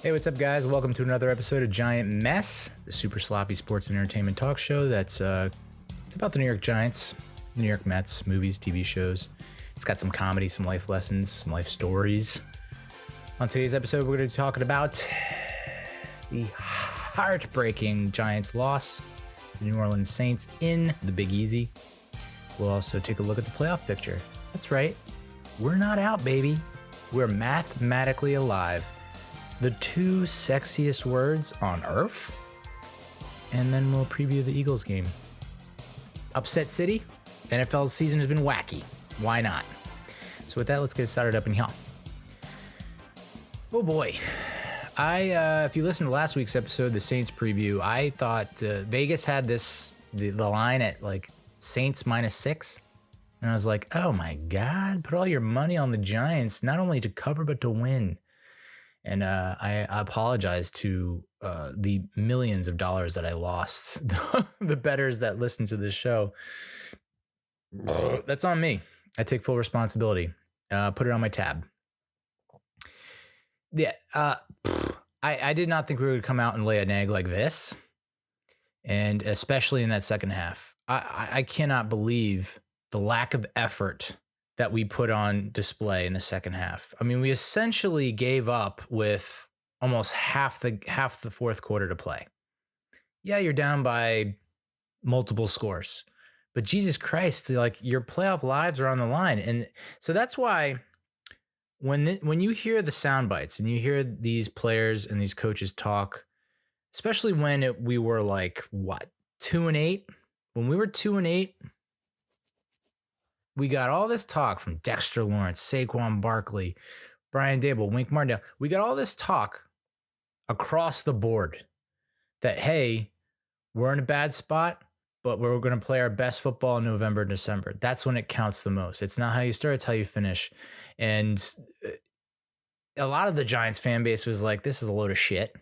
Hey, what's up, guys? Welcome to another episode of Giant Mess, the super sloppy sports and entertainment talk show that's it's about the New York Giants, the New York Mets, movies, TV shows. It's got some comedy, some life lessons, some life stories. On today's episode, we're going to be talking about the heartbreaking Giants loss to the New Orleans Saints in the Big Easy. We'll also take a look at the playoff picture. That's right. We're not out, baby. We're mathematically alive. The two sexiest words on earth, and then we'll preview the Eagles game. Upset City, NFL season has been wacky. Why not? So with that, let's get started up in here. Oh boy. If you listened to last week's episode, the Saints preview, I thought Vegas had the line at like Saints -6. And I was like, oh my God, put all your money on the Giants, not only to cover, but to win. And I apologize to the millions of dollars that I lost, the bettors that listen to this show. That's on me. I take full responsibility. Put it on my tab. Yeah, I did not think we would come out and lay an egg like this. And especially in that second half. I cannot believe the lack of effort that we put on display in the second half. I mean, we essentially gave up with almost half the fourth quarter to play. Yeah, you're down by multiple scores, but Jesus Christ, like your playoff lives are on the line. And so that's why when you hear the sound bites and you hear these players and these coaches talk, especially when we were like, what, 2-8? When we were 2-8, we got all this talk from Dexter Lawrence, Saquon Barkley, Brian Dable, Wink Martindale. We got all this talk across the board that, hey, we're in a bad spot, but we're going to play our best football in November and December. That's when it counts the most. It's not how you start, it's how you finish. And a lot of the Giants fan base was like, this is a load of shit.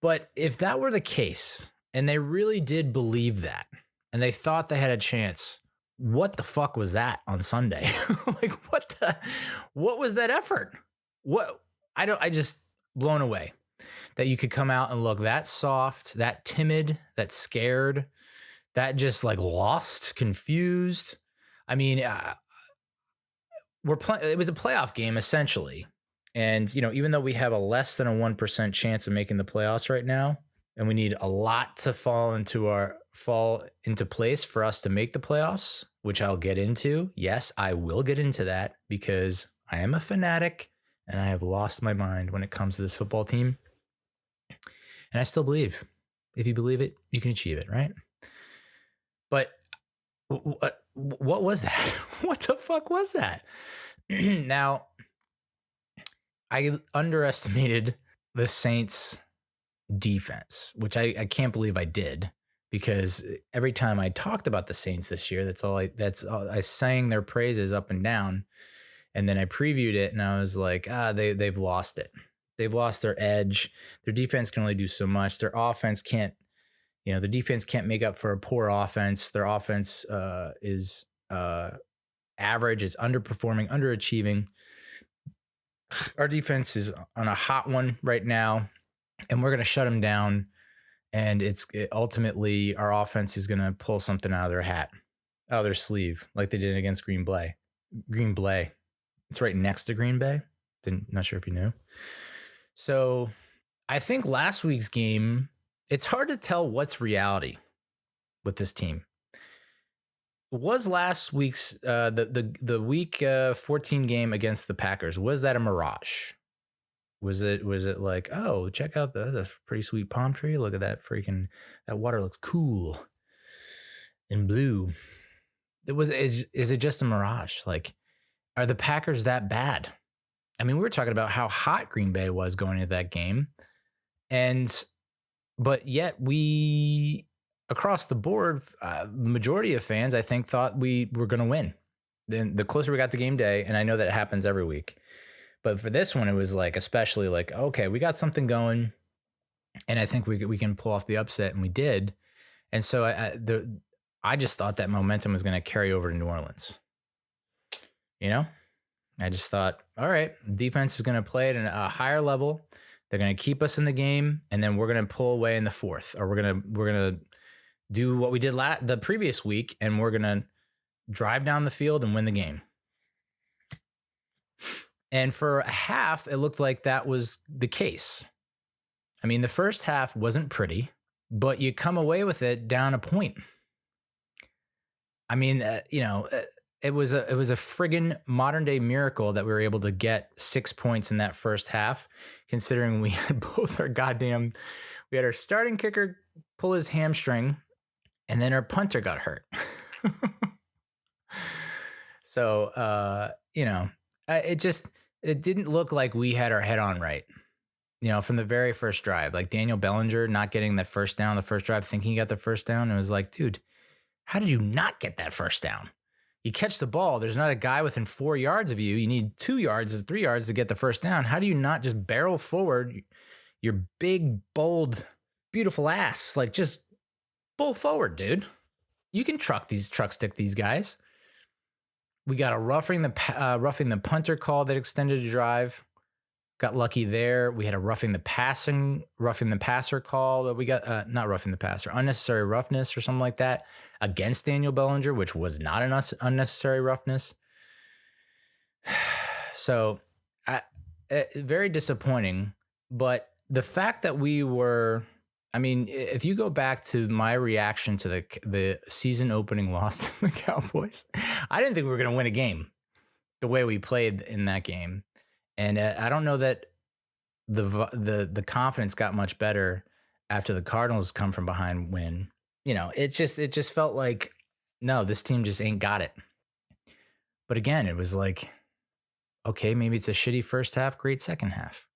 But if that were the case, and they really did believe that, and they thought they had a chance, what the fuck was that on Sunday? Like, what was that effort? I just blown away that you could come out and look that soft, that timid, that scared, that just like lost, confused. I mean, it was a playoff game essentially. And, you know, even though we have a less than a 1% chance of making the playoffs right now, and we need a lot to fall into place for us to make the playoffs, which I'll get into. Yes, I will get into that because I am a fanatic and I have lost my mind when it comes to this football team. And I still believe. If you believe it, you can achieve it, right? But what was that? What the fuck was that? Now, I underestimated the Saints' defense, which I can't believe I did, because every time I talked about the Saints this year, I sang their praises up and down, and then I previewed it and I was like, they've lost it. They've lost their edge. Their defense can only do so much. Their offense can't, the defense can't make up for a poor offense. Their offense is average, is underperforming, underachieving. Our defense is on a hot one right now, and we're going to shut them down. And ultimately our offense is going to pull something out of their sleeve, like they did against Green Bay. It's right next to Green Bay. Not sure if you knew. So I think last week's game, it's hard to tell what's reality with this team. Was last week's the week 14 game against the Packers, was that a mirage? Was it like, oh, check out that's a pretty sweet palm tree. Look at that that water looks cool and blue. Is it just a mirage? Like, are the Packers that bad? I mean, we were talking about how hot Green Bay was going into that game. But yet we, across the board, the majority of fans, I think, thought we were going to win. Then the closer we got to game day, and I know that it happens every week, but for this one, it was like, especially like, okay, we got something going, and I think we can pull off the upset, and we did. And so I just thought that momentum was going to carry over to New Orleans. I just thought, all right, defense is going to play at a higher level. They're going to keep us in the game, and then we're going to pull away in the fourth, or we're gonna do what we did the previous week, and we're going to drive down the field and win the game. And for a half, it looked like that was the case. I mean, the first half wasn't pretty, but you come away with it down a point. I mean, it was a friggin' modern day miracle that we were able to get 6 points in that first half, considering we had we had our starting kicker pull his hamstring, and then our punter got hurt. So, it didn't look like we had our head on right. From the very first drive, like Daniel Bellinger not getting that first down, the first drive, thinking he got the first down. It was like, dude, how did you not get that first down? You catch the ball. There's not a guy within 4 yards of you. You need 2 yards or 3 yards to get the first down. How do you not just barrel forward your big, bold, beautiful ass? Like, just pull forward, dude. You can truck stick these guys. We got a roughing the punter call that extended a drive. Got lucky there. We had a roughing the passer call that we got, not roughing the passer, unnecessary roughness or something like that against Daniel Bellinger, which was not an unnecessary roughness. So very disappointing. But the fact that if you go back to my reaction to the season opening loss to the Cowboys, I didn't think we were going to win a game the way we played in that game. And I don't know that the confidence got much better after the Cardinals come from behind win. It just felt like, no, this team just ain't got it. But again, it was like, okay, maybe it's a shitty first half, great second half.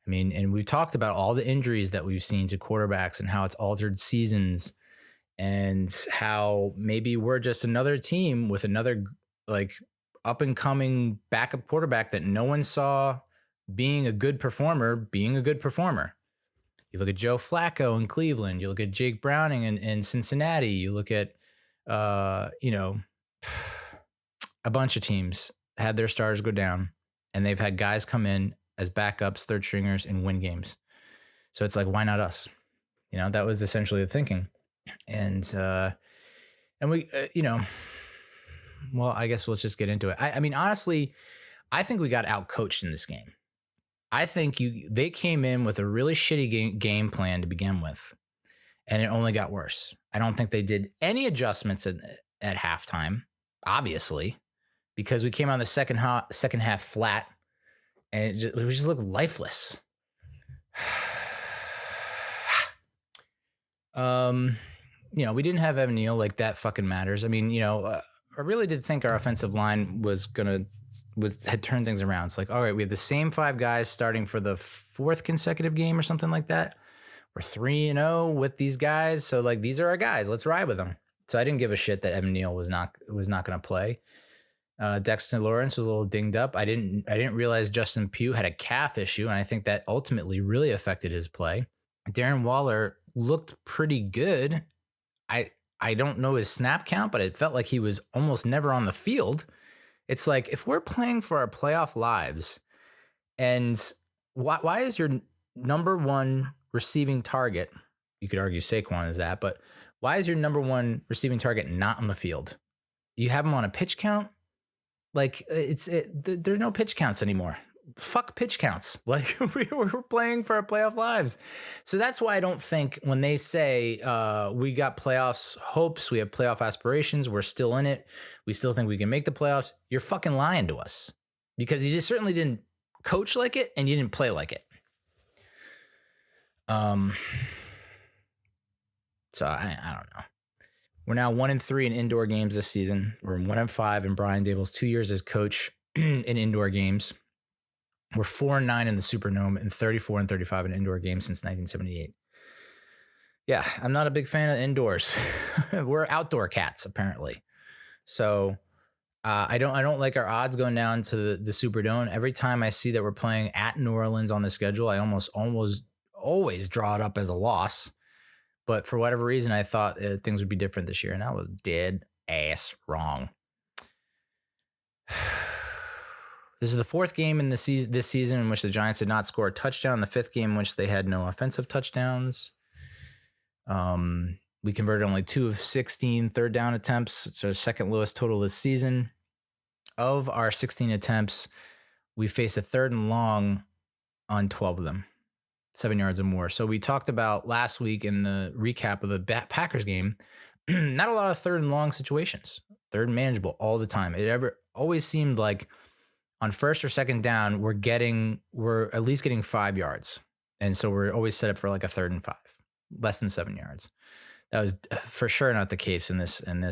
I mean, and we talked about all the injuries that we've seen to quarterbacks and how it's altered seasons, and how maybe we're just another team with another like up and coming backup quarterback that no one saw being a good performer. You look at Joe Flacco in Cleveland. You look at Jake Browning in Cincinnati. You look at, a bunch of teams had their stars go down, and they've had guys come in as backups, third stringers, and win games. So it's like, why not us? That was essentially the thinking. And we, well, I guess we'll just get into it. I mean, honestly, I think we got outcoached in this game. I think they came in with a really shitty game plan to begin with, and it only got worse. I don't think they did any adjustments at halftime, obviously, because we came on the second half flat, and we just looked lifeless. We didn't have Evan Neal, like that fucking matters. I mean, I really did think our offensive line had turned things around. It's like, all right, we have the same 5 guys starting for the 4th consecutive game or something like that. We're 3-0 with these guys. So like, these are our guys. Let's ride with them. So I didn't give a shit that Evan Neal was not going to play. Dexter Lawrence was a little dinged up. I didn't realize Justin Pugh had a calf issue, and I think that ultimately really affected his play. Darren Waller looked pretty good. I don't know his snap count, but it felt like he was almost never on the field. It's like, if we're playing for our playoff lives, and why is your number one receiving target, you could argue Saquon is that, but why is your number one receiving target not on the field? You have him on a pitch count? Like, there are no pitch counts anymore. Fuck pitch counts. Like, we're playing for our playoff lives. So that's why I don't think when they say we got playoffs hopes, we have playoff aspirations, we're still in it, we still think we can make the playoffs, you're fucking lying to us, because you just certainly didn't coach like it and you didn't play like it. So I don't know. We're now 1-3 in indoor games this season. We're 1-5 in Brian Daboll's 2 years as coach in indoor games. We're 4-9 in the Superdome and 34-35 in indoor games since 1978. Yeah, I'm not a big fan of indoors. We're outdoor cats, apparently. So I don't like our odds going down to the Superdome. Every time I see that we're playing at New Orleans on the schedule, I almost always draw it up as a loss. But for whatever reason, I thought things would be different this year, and I was dead ass wrong. This is the fourth game in this season in which the Giants did not score a touchdown. The fifth game in which they had no offensive touchdowns. We converted only 2 of 16 third down attempts. It's our second lowest total this season. Of our 16 attempts, we faced a 3rd and long on 12 of them, 7 yards or more. So we talked about last week in the recap of the Packers game, not a lot of 3rd and long situations, 3rd and manageable all the time. It always seemed like on 1st or 2nd down, we're at least getting 5 yards. And so we're always set up for like a 3rd and 5, less than 7 yards. That was for sure not the case in this game.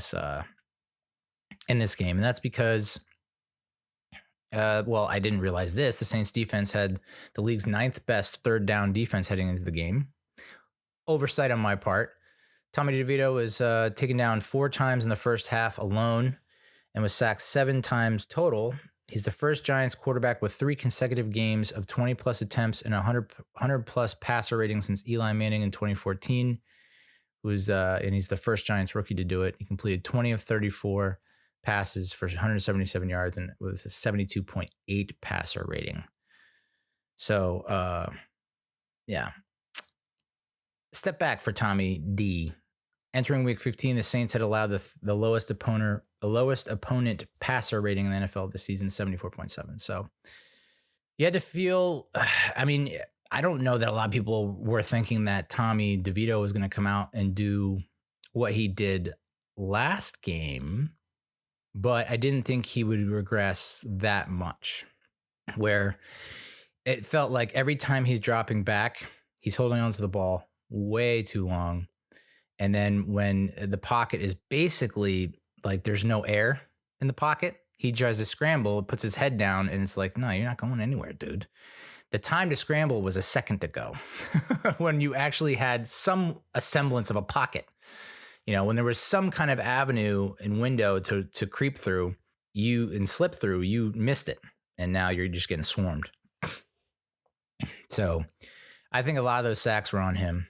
And that's because, I didn't realize this. The Saints defense had the league's 9th best 3rd down defense heading into the game. Oversight on my part. Tommy DeVito was taken down 4 times in the first half alone and was sacked 7 times total. He's the first Giants quarterback with 3 consecutive games of 20-plus attempts and 100-plus passer rating since Eli Manning in 2014. And he's the first Giants rookie to do it. He completed 20 of 34 passes for 177 yards and with a 72.8 passer rating. So, Step back for Tommy D. Entering Week 15, the Saints had allowed the lowest opponent passer rating in the NFL this season, 74.7. So you had to feel. I don't know that a lot of people were thinking that Tommy DeVito was going to come out and do what he did last game, but I didn't think he would regress that much, where it felt like every time he's dropping back, he's holding onto the ball way too long. And then when the pocket is basically like there's no air in the pocket, he tries to scramble, puts his head down, and it's like, no, you're not going anywhere, dude. The time to scramble was a second to go when you actually had a semblance of a pocket. When there was some kind of avenue and window to creep through and slip through, you missed it. And now you're just getting swarmed. So I think a lot of those sacks were on him,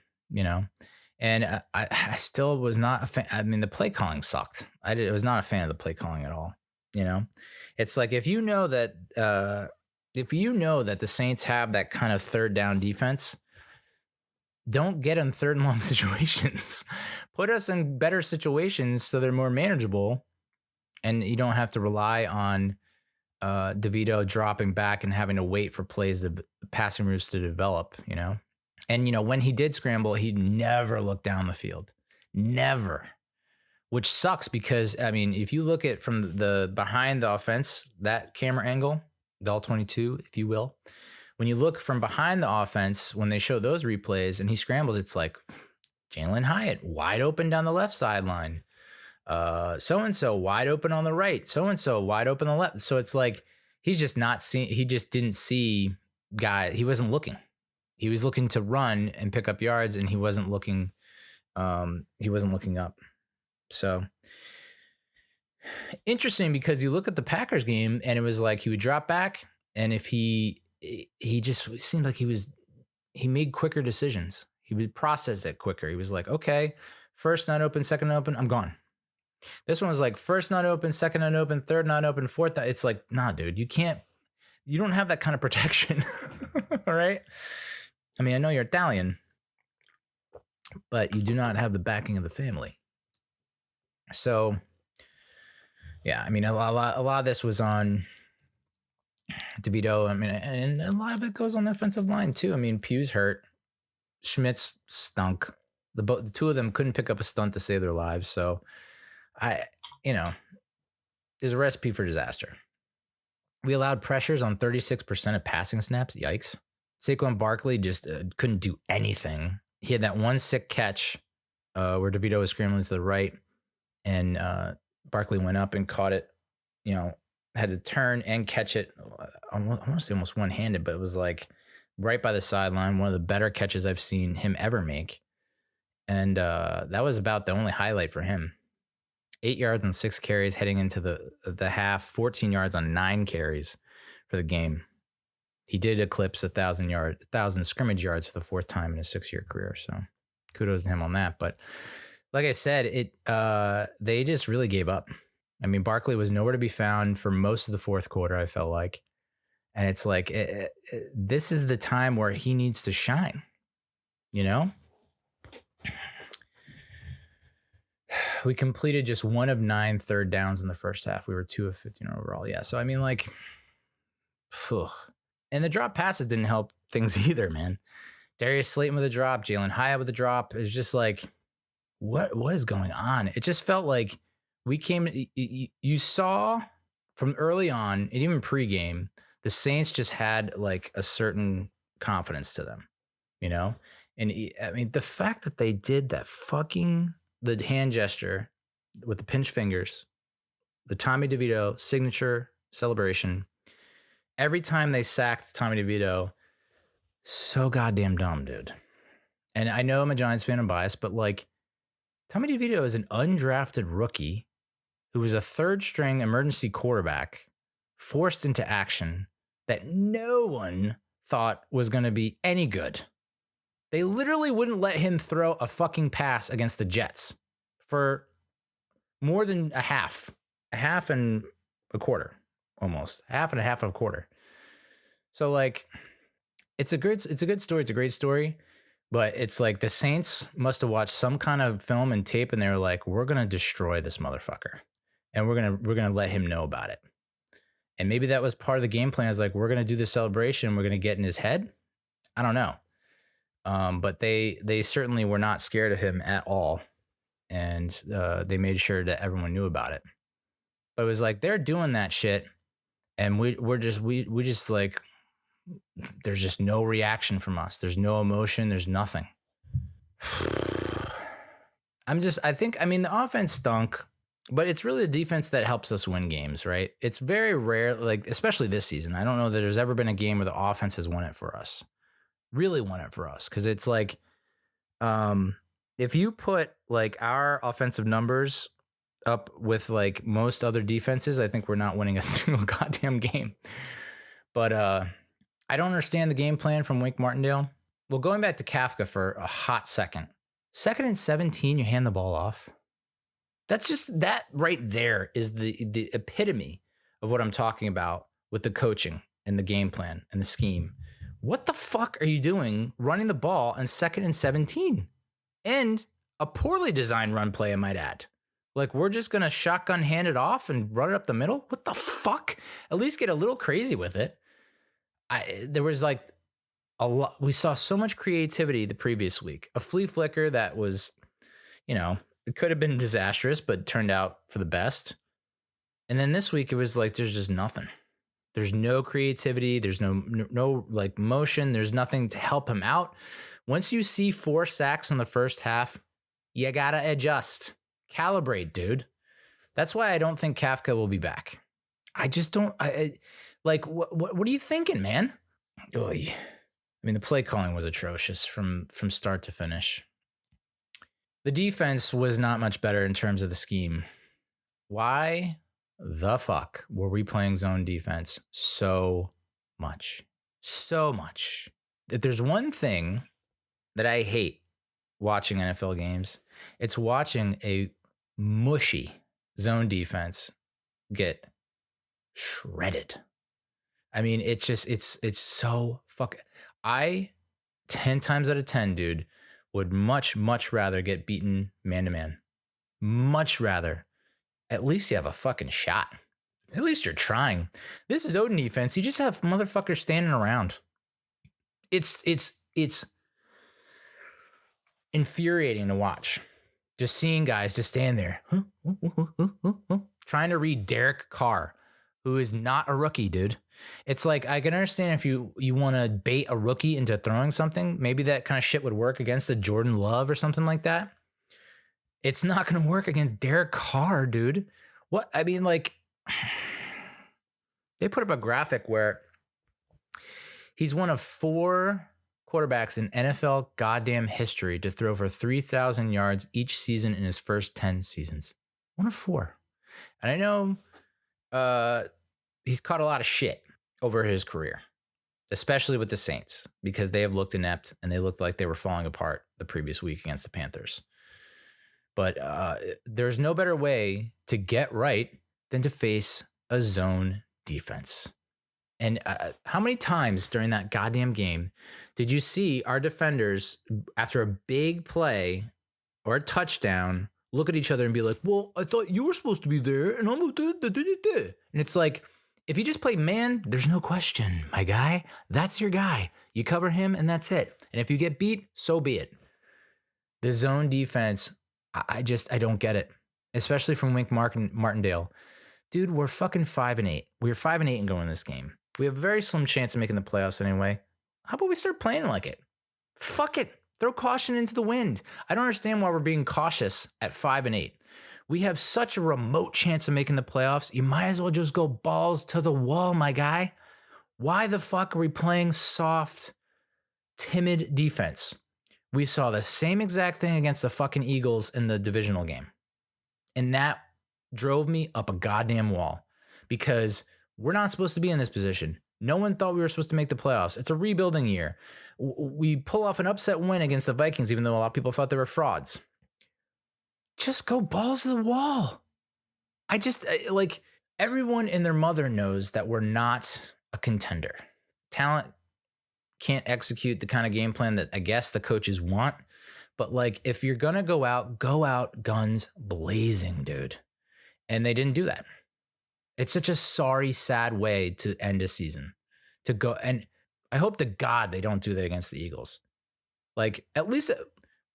and I still was not a fan. The play calling sucked. I was not a fan of the play calling at all. It's like, if you know that the Saints have that kind of 3rd down defense, don't get in 3rd and long situations. Put us in better situations so they're more manageable, and you don't have to rely on DeVito dropping back and having to wait for passing routes to develop, And, when he did scramble, he never looked down the field. Never. Which sucks because, if you look at from the behind the offense, that camera angle, the all 22, if you will, when you look from behind the offense, when they show those replays and he scrambles, it's like Jalen Hyatt wide open down the left sideline. So-and-so wide open on the right. So-and-so wide open on the left. So it's like he just didn't see guy. He wasn't looking. He was looking to run and pick up yards, and he wasn't looking up. So interesting, because you look at the Packers game and it was like he would drop back, and if he just seemed like he made quicker decisions. He would process it quicker. He was like, okay, first not open, second not open, I'm gone. This one was like first not open, second not open, third not open, fourth not. It's like, nah, dude, you don't have that kind of protection. All right. I know you're Italian, but you do not have the backing of the family. So, yeah, a lot of this was on DeVito. And a lot of it goes on the offensive line too. Pugh's hurt. Schmitz stunk. The 2 of them couldn't pick up a stunt to save their lives. So, is a recipe for disaster. We allowed pressures on 36% of passing snaps. Yikes. Saquon Barkley just couldn't do anything. He had that one sick catch where DeVito was scrambling to the right, and Barkley went up and caught it, had to turn and catch it. I want to say almost one-handed, but it was like right by the sideline, one of the better catches I've seen him ever make. And that was about the only highlight for him. 8 yards on 6 carries heading into the half, 14 yards on 9 carries for the game. He did eclipse 1,000 scrimmage yards for the 4th time in his 6-year career. So kudos to him on that. But like I said, they just really gave up. Barkley was nowhere to be found for most of the 4th quarter, I felt like. And it's like, this is the time where he needs to shine, you know? We completed just 1 of 9 third downs in the first half. We were 2 of 15 overall. Yeah. So, I mean, like, phew. And the drop passes didn't help things either, man. Darius Slayton with a drop, Jalen Hyatt with a drop. It's just like, what is going on? It just felt like we came, you saw from early on, and even pregame, the Saints just had like a certain confidence to them, you know? And I mean, the fact that they did that the hand gesture with the pinch fingers, the Tommy DeVito signature celebration, every time they sacked Tommy DeVito, so goddamn dumb, dude. And I know I'm a Giants fan, I'm biased, but like Tommy DeVito is an undrafted rookie who was a third string emergency quarterback forced into action that no one thought was going to be any good. They literally wouldn't let him throw a fucking pass against the Jets for more than a half and a quarter, almost half and a quarter. So like, it's a good story. It's a great story, but it's like the Saints must have watched some kind of film and tape, and they were like, "We're gonna destroy this motherfucker, and we're gonna let him know about it." And maybe that was part of the game plan. Is like, we're gonna do this celebration. We're gonna get in his head. I don't know, but they certainly were not scared of him at all, and they made sure that everyone knew about it. But it was like they're doing that shit, and we just like, there's just no reaction from us. There's no emotion. There's nothing. I mean, the offense stunk, but it's really the defense that helps us win games, right? It's very rare, like, especially this season. I don't know that there's ever been a game where the offense has won it for us, really won it for us. Cause it's like, if you put like our offensive numbers up with like most other defenses, I think we're not winning a single goddamn game. But, I don't understand the game plan from Wink Martindale. Well, going back to Kafka for a hot second. 2nd and 17, you hand the ball off. That's just, that right there is the epitome of what I'm talking about with the coaching and the game plan and the scheme. What the fuck are you doing running the ball on 2nd and 17? And a poorly designed run play, I might add. Like, we're just going to shotgun hand it off and run it up the middle? What the fuck? At least get a little crazy with it. There was like a lot. We saw so much creativity the previous week. A flea flicker that was, you know, it could have been disastrous, but turned out for the best. And then this week it was like, there's just nothing. There's no creativity. There's no like motion. There's nothing to help him out. Once you see 4 sacks in the first half, you gotta adjust, calibrate, dude. That's why I don't think Kafka will be back. I just don't. Like, what are you thinking, man? Oy. I mean, the play calling was atrocious from start to finish. The defense was not much better in terms of the scheme. Why the fuck were we playing zone defense so much? So much. If there's one thing that I hate watching NFL games, it's watching a mushy zone defense get shredded. I mean, it's just, it's so fucking, 10 times out of 10, dude, would much rather get beaten man to man. Much rather. At least you have a fucking shot. At least you're trying. This is Odin defense. You just have motherfuckers standing around. It's infuriating to watch. Just seeing guys just stand there. Trying to read Derek Carr, who is not a rookie, dude. It's like, I can understand if you want to bait a rookie into throwing something. Maybe that kind of shit would work against a Jordan Love or something like that. It's not going to work against Derek Carr, dude. What? I mean, like, they put up a graphic where he's one of 4 quarterbacks in NFL goddamn history to throw for 3,000 yards each season in his first 10 seasons. 1 of 4. And I know he's caught a lot of shit over his career, especially with the Saints, because they have looked inept and they looked like they were falling apart the previous week against the Panthers. But there's no better way to get right than to face a zone defense. And how many times during that goddamn game did you see our defenders, after a big play or a touchdown, look at each other and be like, well, I thought you were supposed to be there, and I'm and it's like, if you just play man, there's no question, my guy. That's your guy. You cover him, and that's it. And if you get beat, so be it. The zone defense, I don't get it, especially from Linc Martindale. Dude, we're fucking 5-8. We were 5-8 and going this game. We have a very slim chance of making the playoffs anyway. How about we start playing like it? Fuck it. Throw caution into the wind. I don't understand why we're being cautious at 5-8. We have such a remote chance of making the playoffs. You might as well just go balls to the wall, my guy. Why the fuck are we playing soft, timid defense? We saw the same exact thing against the fucking Eagles in the divisional game. And that drove me up a goddamn wall, because we're not supposed to be in this position. No one thought we were supposed to make the playoffs. It's a rebuilding year. We pull off an upset win against the Vikings, even though a lot of people thought they were frauds. Just go balls to the wall. Like, everyone and their mother knows that we're not a contender. Talent can't execute the kind of game plan that I guess the coaches want. But like, if you're going to go out guns blazing, dude. And they didn't do that. It's such a sorry, sad way to end a season, to go. And I hope to God they don't do that against the Eagles. Like, at least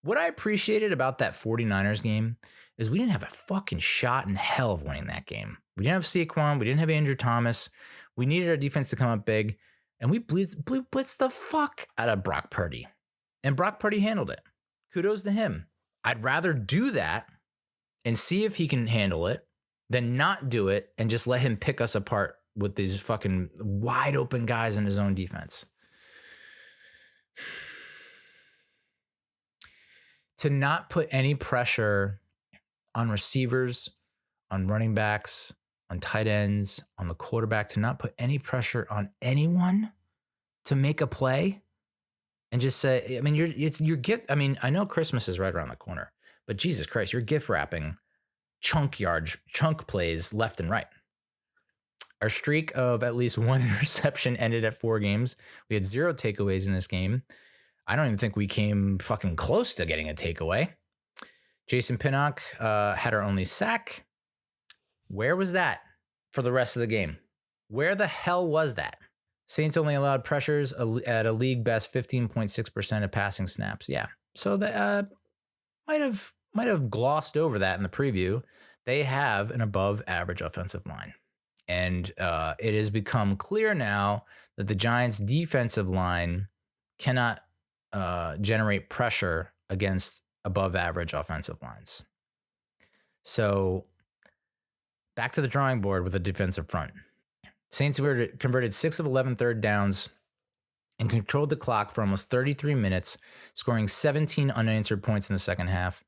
what I appreciated about that 49ers game is we didn't have a fucking shot in hell of winning that game. We didn't have Saquon. We didn't have Andrew Thomas. We needed our defense to come up big. And we blitzed the fuck out of Brock Purdy. And Brock Purdy handled it. Kudos to him. I'd rather do that and see if he can handle it than not do it and just let him pick us apart with these fucking wide open guys in his own defense. To not put any pressure on receivers, on running backs, on tight ends, on the quarterback, to not put any pressure on anyone to make a play and just say, I mean, your gift. I mean, I know Christmas is right around the corner, but Jesus Christ, you're gift wrapping chunk plays left and right. Our streak of at least one interception ended at 4 games. We had 0 takeaways in this game. I don't even think we came fucking close to getting a takeaway. Jason Pinnock had our only sack. Where was that for the rest of the game? Where the hell was that? Saints only allowed pressures at a league best 15.6% of passing snaps. Yeah. So that might have glossed over that in the preview. They have an above average offensive line. And it has become clear now that the Giants' defensive line cannot generate pressure against above average offensive lines. So back to the drawing board with the defensive front. Saints converted 6 of 11 third downs and controlled the clock for almost 33 minutes, scoring 17 unanswered points in the second half.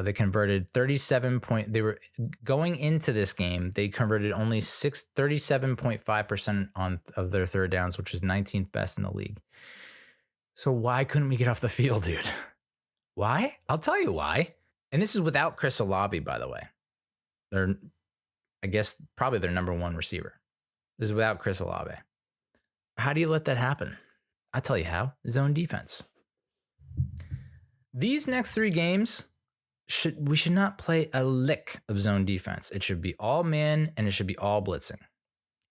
They converted 37 point. They were going into this game. They converted only 37.5% of their third downs, which is 19th best in the league. So why couldn't we get off the field, dude? Why? I'll tell you why. And this is without Chris Olave, by the way. I guess probably their number 1 receiver. This is without Chris Olave. How do you let that happen? I'll tell you how. Zone defense. These next 3 games, we should not play a lick of zone defense. It should be all man and it should be all blitzing.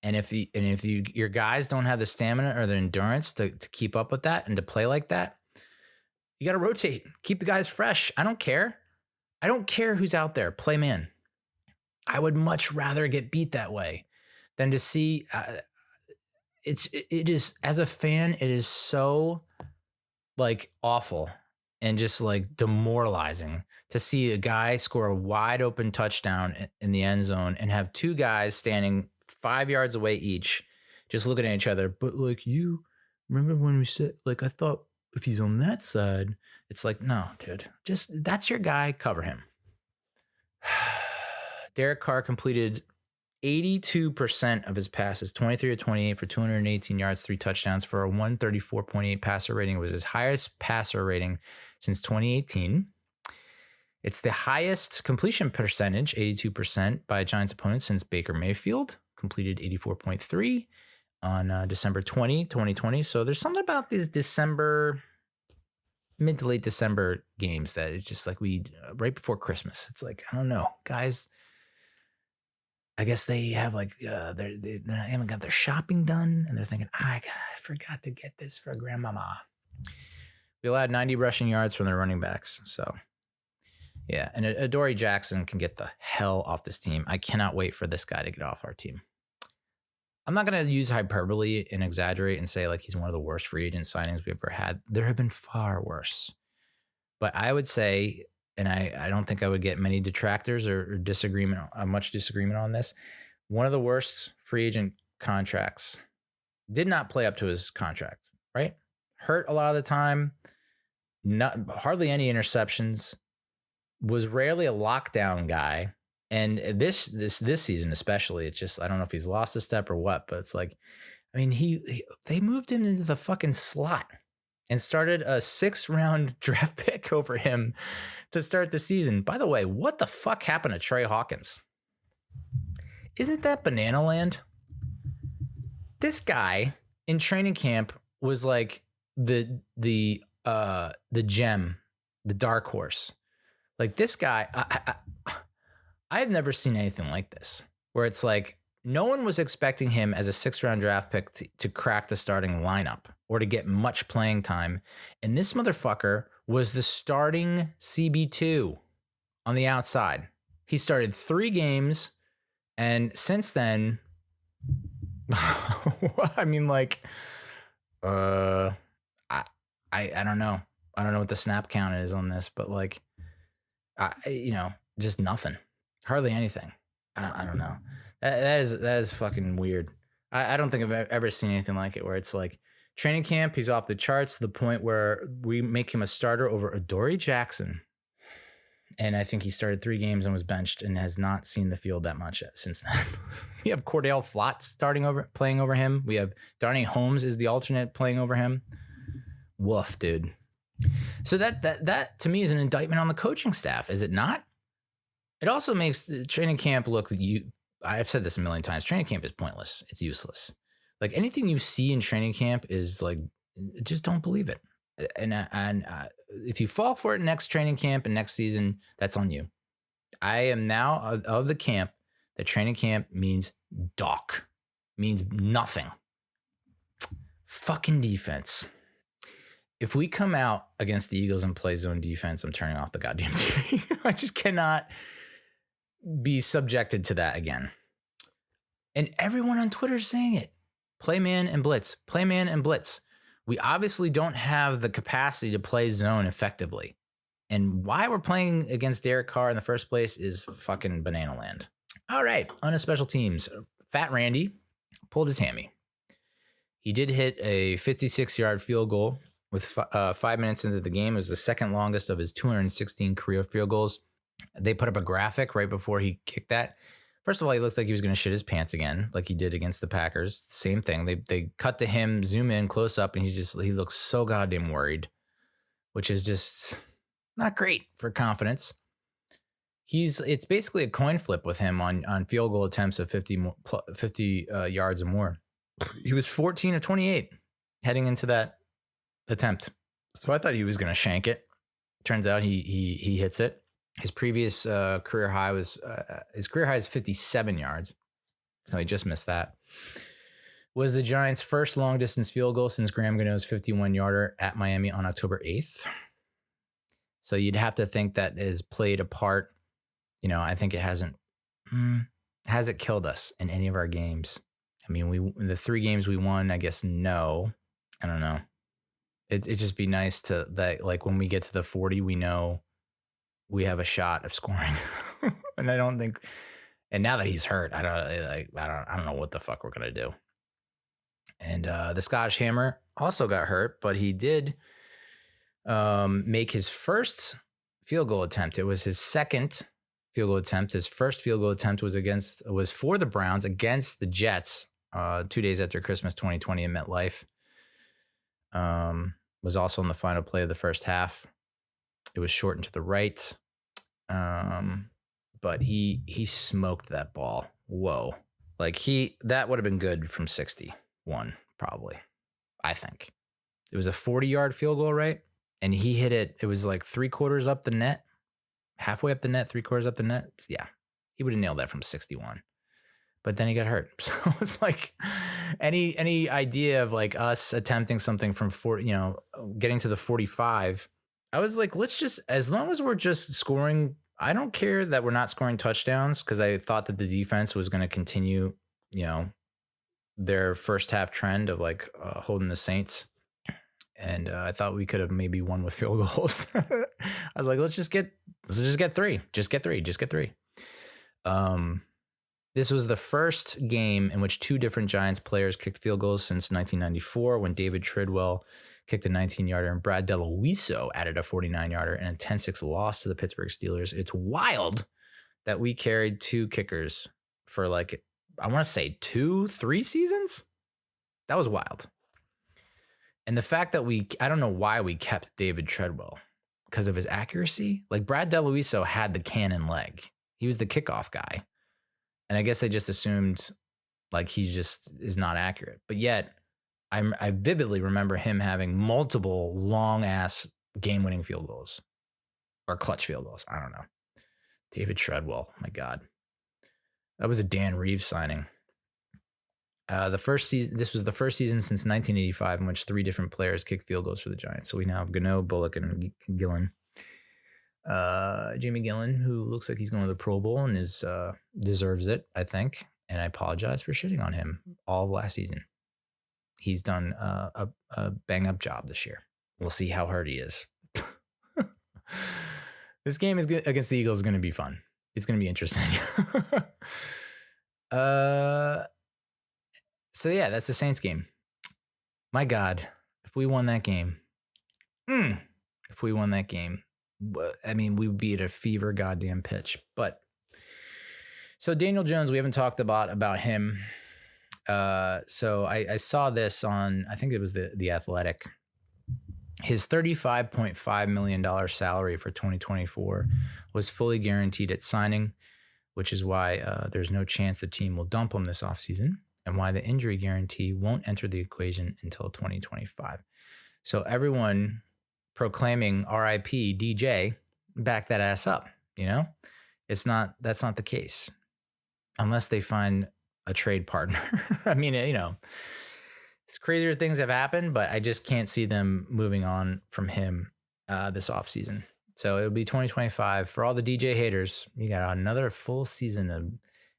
And if your guys don't have the stamina or the endurance to keep up with that and to play like that, you got to rotate. Keep the guys fresh. I don't care. I don't care who's out there. Play man. I would much rather get beat that way than to see. It is, as a fan, it is so like awful and just like demoralizing to see a guy score a wide open touchdown in the end zone and have 2 guys standing 5 yards away each, just looking at each other. But like, you remember when we said, like, I thought if he's on that side, it's like, no, dude, just that's your guy. Cover him. Derek Carr completed 82% of his passes, 23 of 28 for 218 yards, 3 touchdowns for a 134.8 passer rating. It was his highest passer rating since 2018. It's the highest completion percentage, 82%, by Giants opponents since Baker Mayfield, completed 84.3. on December 2020. So there's something about these mid to late December games that it's just like right before Christmas. It's like, I don't know, guys. I guess they have like they haven't got their shopping done, and they're thinking, I forgot to get this for grandmama. We allowed 90 rushing yards from their running backs. So yeah, and Adoree Jackson can get the hell off this team. I cannot wait for this guy to get off our team. I'm not going to use hyperbole and exaggerate and say like he's one of the worst free agent signings we ever had. There have been far worse. But I would say, and I don't think I would get many detractors or much disagreement on this. One of the worst free agent contracts. Did not play up to his contract, right? Hurt a lot of the time. Hardly any interceptions. Was rarely a lockdown guy. And this season especially, it's just, I don't know if he's lost a step or what, but it's like, I mean, they moved him into the fucking slot and started a 6th-round draft pick over him to start the season. By the way, what the fuck happened to Trey Hawkins? Isn't that banana land? This guy in training camp was like the gem, the dark horse. Like this guy, I've never seen anything like this, where it's like no one was expecting him as a 6th-round draft pick to crack the starting lineup or to get much playing time. And this motherfucker was the starting CB2 on the outside. He started 3 games. And since then, I mean, like, I don't know. I don't know what the snap count is on this, but like, just nothing. Hardly anything. I don't know. That is fucking weird. I don't think I've ever seen anything like it, where it's like training camp, he's off the charts to the point where we make him a starter over Adoree Jackson. And I think he started 3 games and was benched and has not seen the field that much since then. We have Cordell Flott playing over him. We have Darnay Holmes is the alternate playing over him. Woof, dude. So that to me is an indictment on the coaching staff, is it not? It also makes the training camp look I've said this a million times. Training camp is pointless. It's useless. Like anything you see in training camp is like, just don't believe it. And if you fall for it next training camp and next season, that's on you. I am now of the camp that training camp means means nothing. Fucking defense. If we come out against the Eagles and play zone defense, I'm turning off the goddamn TV. I just cannot be subjected to that again. And everyone on Twitter is saying it. Play man and blitz. Play man and blitz. We obviously don't have the capacity to play zone effectively. And why we're playing against Derek Carr in the first place is fucking banana land. All right, on his special teams, Fat Randy pulled his hammy. He did hit a 56-yard field goal with 5 minutes into the game. It was the second longest of his 216 career field goals. They put up a graphic right before he kicked that. First of all, he looks like he was going to shit his pants again, like he did against the Packers. Same thing. They cut to him, zoom in close up, and he looks so goddamn worried, which is just not great for confidence. It's basically a coin flip with him on field goal attempts of 50 yards or more. He was 14 of 28 heading into that attempt. So I thought he was going to shank it. Turns out he hits it. His previous career high is 57 yards. So he just missed that. Was the Giants' first long distance field goal since Graham Gano's 51-yarder at Miami on October 8th. So you'd have to think that has played a part. I think it hasn't. Has it killed us in any of our games? I mean, the 3 games we won, I guess no. I don't know. It'd just be nice that like when we get to the 40, we know we have a shot of scoring. And I don't think. And now that he's hurt, I don't know what the fuck we're gonna do. And the Scottish Hammer also got hurt, but he did make his first field goal attempt. It was his second field goal attempt. His first field goal attempt was for the Browns against the Jets 2 days after Christmas 2020 in MetLife. Was also in the final play of the first half. It was shortened to the right. But he smoked that ball. Whoa. Like that would have been good from 60. one, probably. I think. It was a 40-yard field goal, right? And he hit it. It was like 3/4 up the net, halfway up the net, 3/4 up the net. Yeah, he would have nailed that from 61. But then he got hurt. So it's like any idea of like us attempting something from 40, getting to the 45. I was like, let's just, as long as we're just scoring, I don't care that we're not scoring touchdowns, because I thought that the defense was going to continue, their first half trend of like holding the Saints. And I thought we could have maybe won with field goals. I was like, let's just get three. Just get three. This was the first game in which two different Giants players kicked field goals since 1994, when David Treadwell kicked a 19-yarder and Brad DeLuiso added a 49-yarder in a 10-6 loss to the Pittsburgh Steelers. It's wild that we carried two kickers for like, I want to say 2-3 seasons. That was wild. And the fact that I don't know why we kept David Treadwell, because of his accuracy. Like Brad DeLuiso had the cannon leg. He was the kickoff guy. And I guess they just assumed like he just is not accurate. But yet I vividly remember him having multiple long ass game-winning field goals or clutch field goals. I don't know. David Treadwell. My God. That was a Dan Reeves signing. The first season, this was the first season since 1985 in which three different players kicked field goals for the Giants. So we now have Gano, Bullock, and Gillen. Jamie Gillen, who looks like he's going to the Pro Bowl and deserves it, I think. And I apologize for shitting on him all of last season. He's done a bang-up job this year. We'll see how hurt he is. This game against the Eagles is going to be fun. It's going to be interesting. So yeah, that's the Saints game. My God, if we won that game, I mean, we would be at a fever goddamn pitch. But so Daniel Jones, we haven't talked about him. So I saw this on, I think it was the Athletic. His $35.5 million salary for 2024 was fully guaranteed at signing, which is why there's no chance the team will dump him this offseason, and why the injury guarantee won't enter the equation until 2025. So everyone proclaiming RIP DJ, back that ass up, that's not the case unless they find a trade partner. I mean, it's crazier things have happened, but I just can't see them moving on from him this offseason. So it'll be 2025 for all the DJ haters. You got another full season of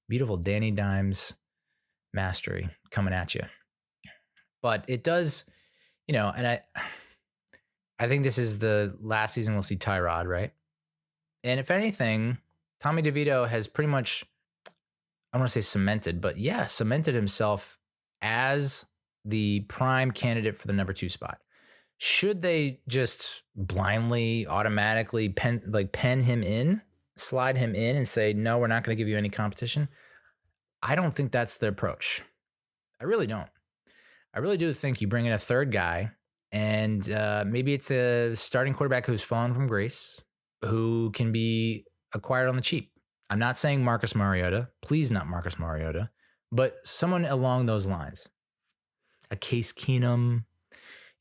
beautiful Danny Dimes mastery coming at you. But it does, and I think this is the last season we'll see Tyrod, right? And if anything, Tommy DeVito has pretty much, I want to say cemented himself as the prime candidate for the number 2 spot. Should they just blindly, automatically pen him in, slide him in and say, no, we're not going to give you any competition? I don't think that's the approach. I really don't. I really do think you bring in a third guy, and maybe it's a starting quarterback who's fallen from grace, who can be acquired on the cheap. I'm not saying Marcus Mariota, please not Marcus Mariota, but someone along those lines. A Case Keenum,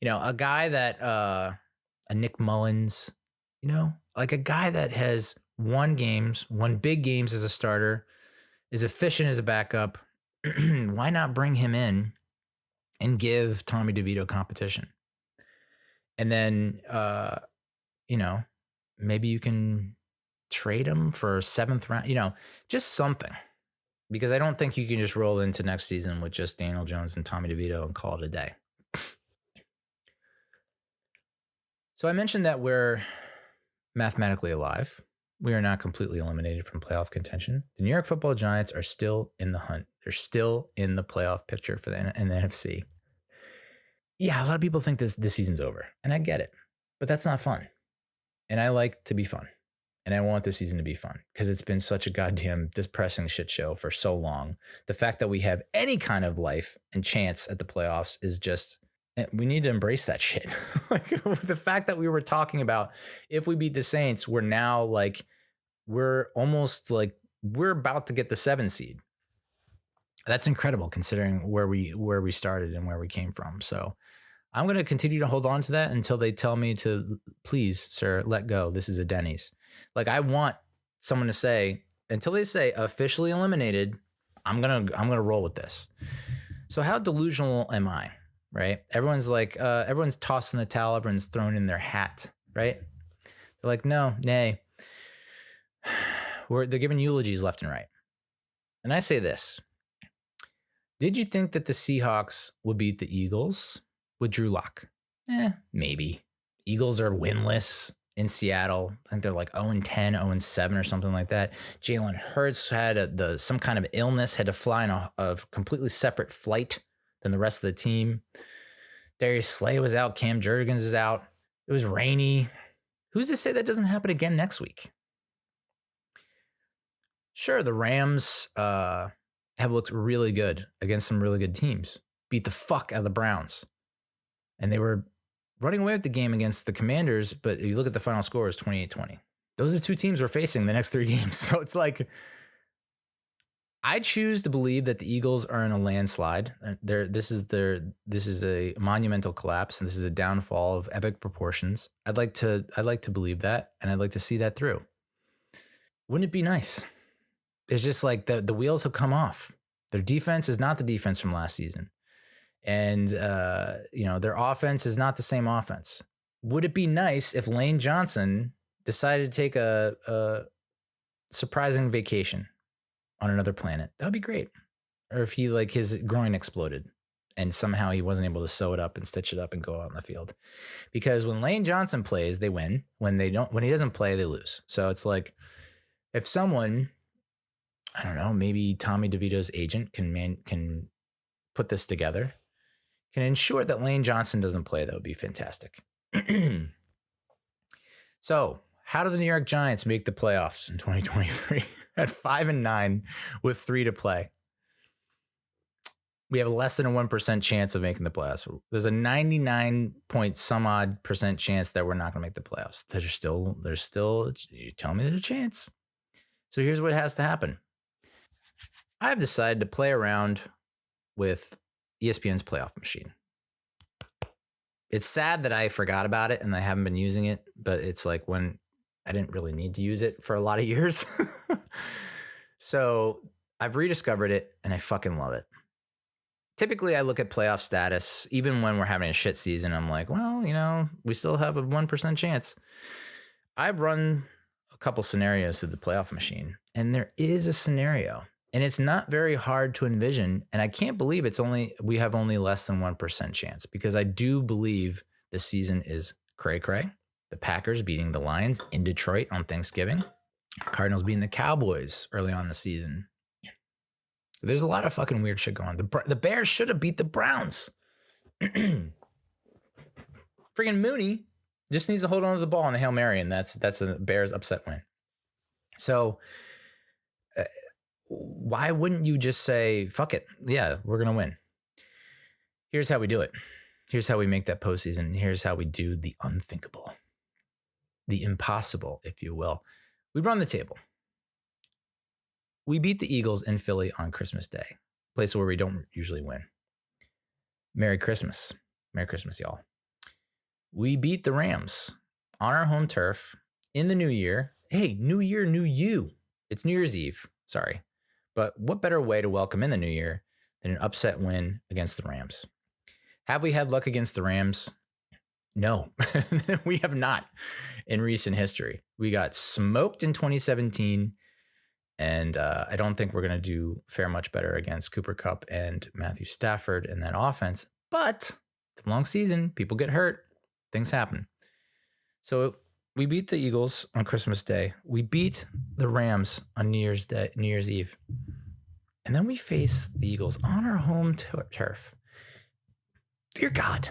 a guy that, a Nick Mullins, like a guy that has won big games as a starter, is efficient as a backup. Why not bring him in and give Tommy DeVito competition? And then, maybe you can trade him for 7th round, just something. Because I don't think you can just roll into next season with just Daniel Jones and Tommy DeVito and call it a day. So I mentioned that we're mathematically alive. We are not completely eliminated from playoff contention. The New York Football Giants are still in the hunt. They're still in the playoff picture for the NFC. Yeah, a lot of people think this season's over, and I get it. But that's not fun. And I like to be fun. And I want this season to be fun because it's been such a goddamn depressing shit show for so long. The fact that we have any kind of life and chance at the playoffs is just, we need to embrace that shit. Like the fact that we were talking about, if we beat the Saints, we're now like, we're almost like, we're about to get the 7 seed. That's incredible considering where we started and where we came from. So I'm going to continue to hold on to that until they tell me to, please, sir, let go. This is a Denny's. Like, I want someone to say, until they say officially eliminated, I'm going to roll with this. So how delusional am I? Right? Everyone's like, everyone's tossing the towel. Everyone's throwing in their hat. Right? They're like, no, nay. They're giving eulogies left and right. And I say this. Did you think that the Seahawks would beat the Eagles with Drew Lock? Maybe. Eagles are winless in Seattle. I think they're like 0-10, 0-7 or something like that. Jalen Hurts had some kind of illness, had to fly in a completely separate flight than the rest of the team. Darius Slay was out. Cam Jurgens is out. It was rainy. Who's to say that doesn't happen again next week? Sure, the Rams have looked really good against some really good teams. Beat the fuck out of the Browns. And they were running away with the game against the Commanders, but if you look at the final score, it's 28-20. Those are two teams we're facing the next 3 games. So it's like, I choose to believe that the Eagles are in a landslide. This is a monumental collapse, and this is a downfall of epic proportions. I'd like to believe that, and I'd like to see that through. Wouldn't it be nice? It's just like the wheels have come off. Their defense is not the defense from last season. And, their offense is not the same offense. Would it be nice if Lane Johnson decided to take a surprising vacation on another planet? That would be great. Or if his groin exploded and somehow he wasn't able to sew it up and stitch it up and go out on the field. Because when Lane Johnson plays, they win. When he doesn't play, they lose. So it's like, if someone, I don't know, maybe Tommy DeVito's agent can put this together, can ensure that Lane Johnson doesn't play, that would be fantastic. So, how do the New York Giants make the playoffs in 2023 at 5-9 with 3 to play? We have less than a 1% chance of making the playoffs. There's a 99 point some odd percent chance that we're not going to make the playoffs. There's still, you tell me there's a chance. So here's what has to happen. I've decided to play around with ESPN's playoff machine. It's sad that I forgot about it and I haven't been using it, but it's like when I didn't really need to use it for a lot of years. So I've rediscovered it and I fucking love it. Typically, I look at playoff status, even when we're having a shit season. I'm like, well, we still have a 1% chance. I've run a couple scenarios through the playoff machine, and there is a scenario, and it's not very hard to envision. And I can't believe we have only less than 1% chance, because I do believe the season is cray-cray. The Packers beating the Lions in Detroit on Thanksgiving. Cardinals beating the Cowboys early on in the season. There's a lot of fucking weird shit going on. The Bears should have beat the Browns. Freaking Mooney just needs to hold on to the ball on the Hail Mary, and that's a Bears upset win. So why wouldn't you just say, fuck it? Yeah, we're going to win. Here's how we do it. Here's how we make that postseason. Here's how we do the unthinkable, the impossible, if you will. We run the table. We beat the Eagles in Philly on Christmas Day, place where we don't usually win. Merry Christmas. Merry Christmas, y'all. We beat the Rams on our home turf in the new year. Hey, new year, new you. It's New Year's Eve. Sorry. But what better way to welcome in the new year than an upset win against the Rams? Have we had luck against the Rams? No, we have not in recent history. We got smoked in 2017. And I don't think we're going to fare much better against Cooper Kupp and Matthew Stafford in that offense. But it's a long season. People get hurt. Things happen. So we beat the Eagles on Christmas Day. We beat the Rams on New Year's Eve. And then we face the Eagles on our home turf. Dear God,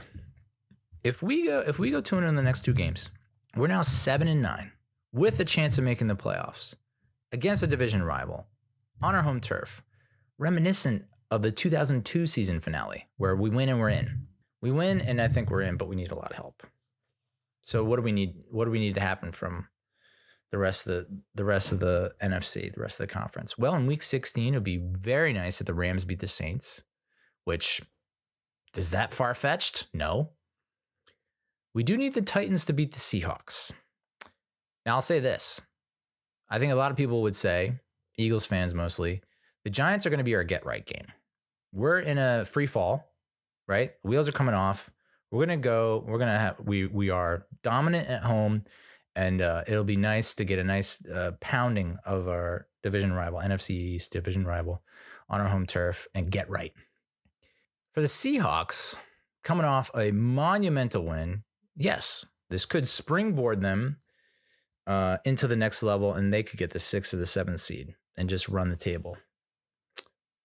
if we go 2-0 in the next 2 games, we're now 7-9 with a chance of making the playoffs against a division rival on our home turf, reminiscent of the 2002 season finale, where we win and we're in. We win, and I think we're in, but we need a lot of help. So what do we need? What do we need to happen from the rest of the NFC, the rest of the conference. Well, in week 16, it would be very nice if the Rams beat the Saints, which is that far-fetched? No. We do need the Titans to beat the Seahawks. Now, I'll say this. I think a lot of people would say, Eagles fans mostly, the Giants are going to be our get-right game. We're in a free fall, right? Wheels are coming off. We're going to go. We're going to have, we are dominant at home, and it'll be nice to get a nice pounding of our division rival, NFC East division rival, on our home turf and get right. For the Seahawks, coming off a monumental win, yes, this could springboard them into the next level, and they could get the 6th or the 7th seed and just run the table.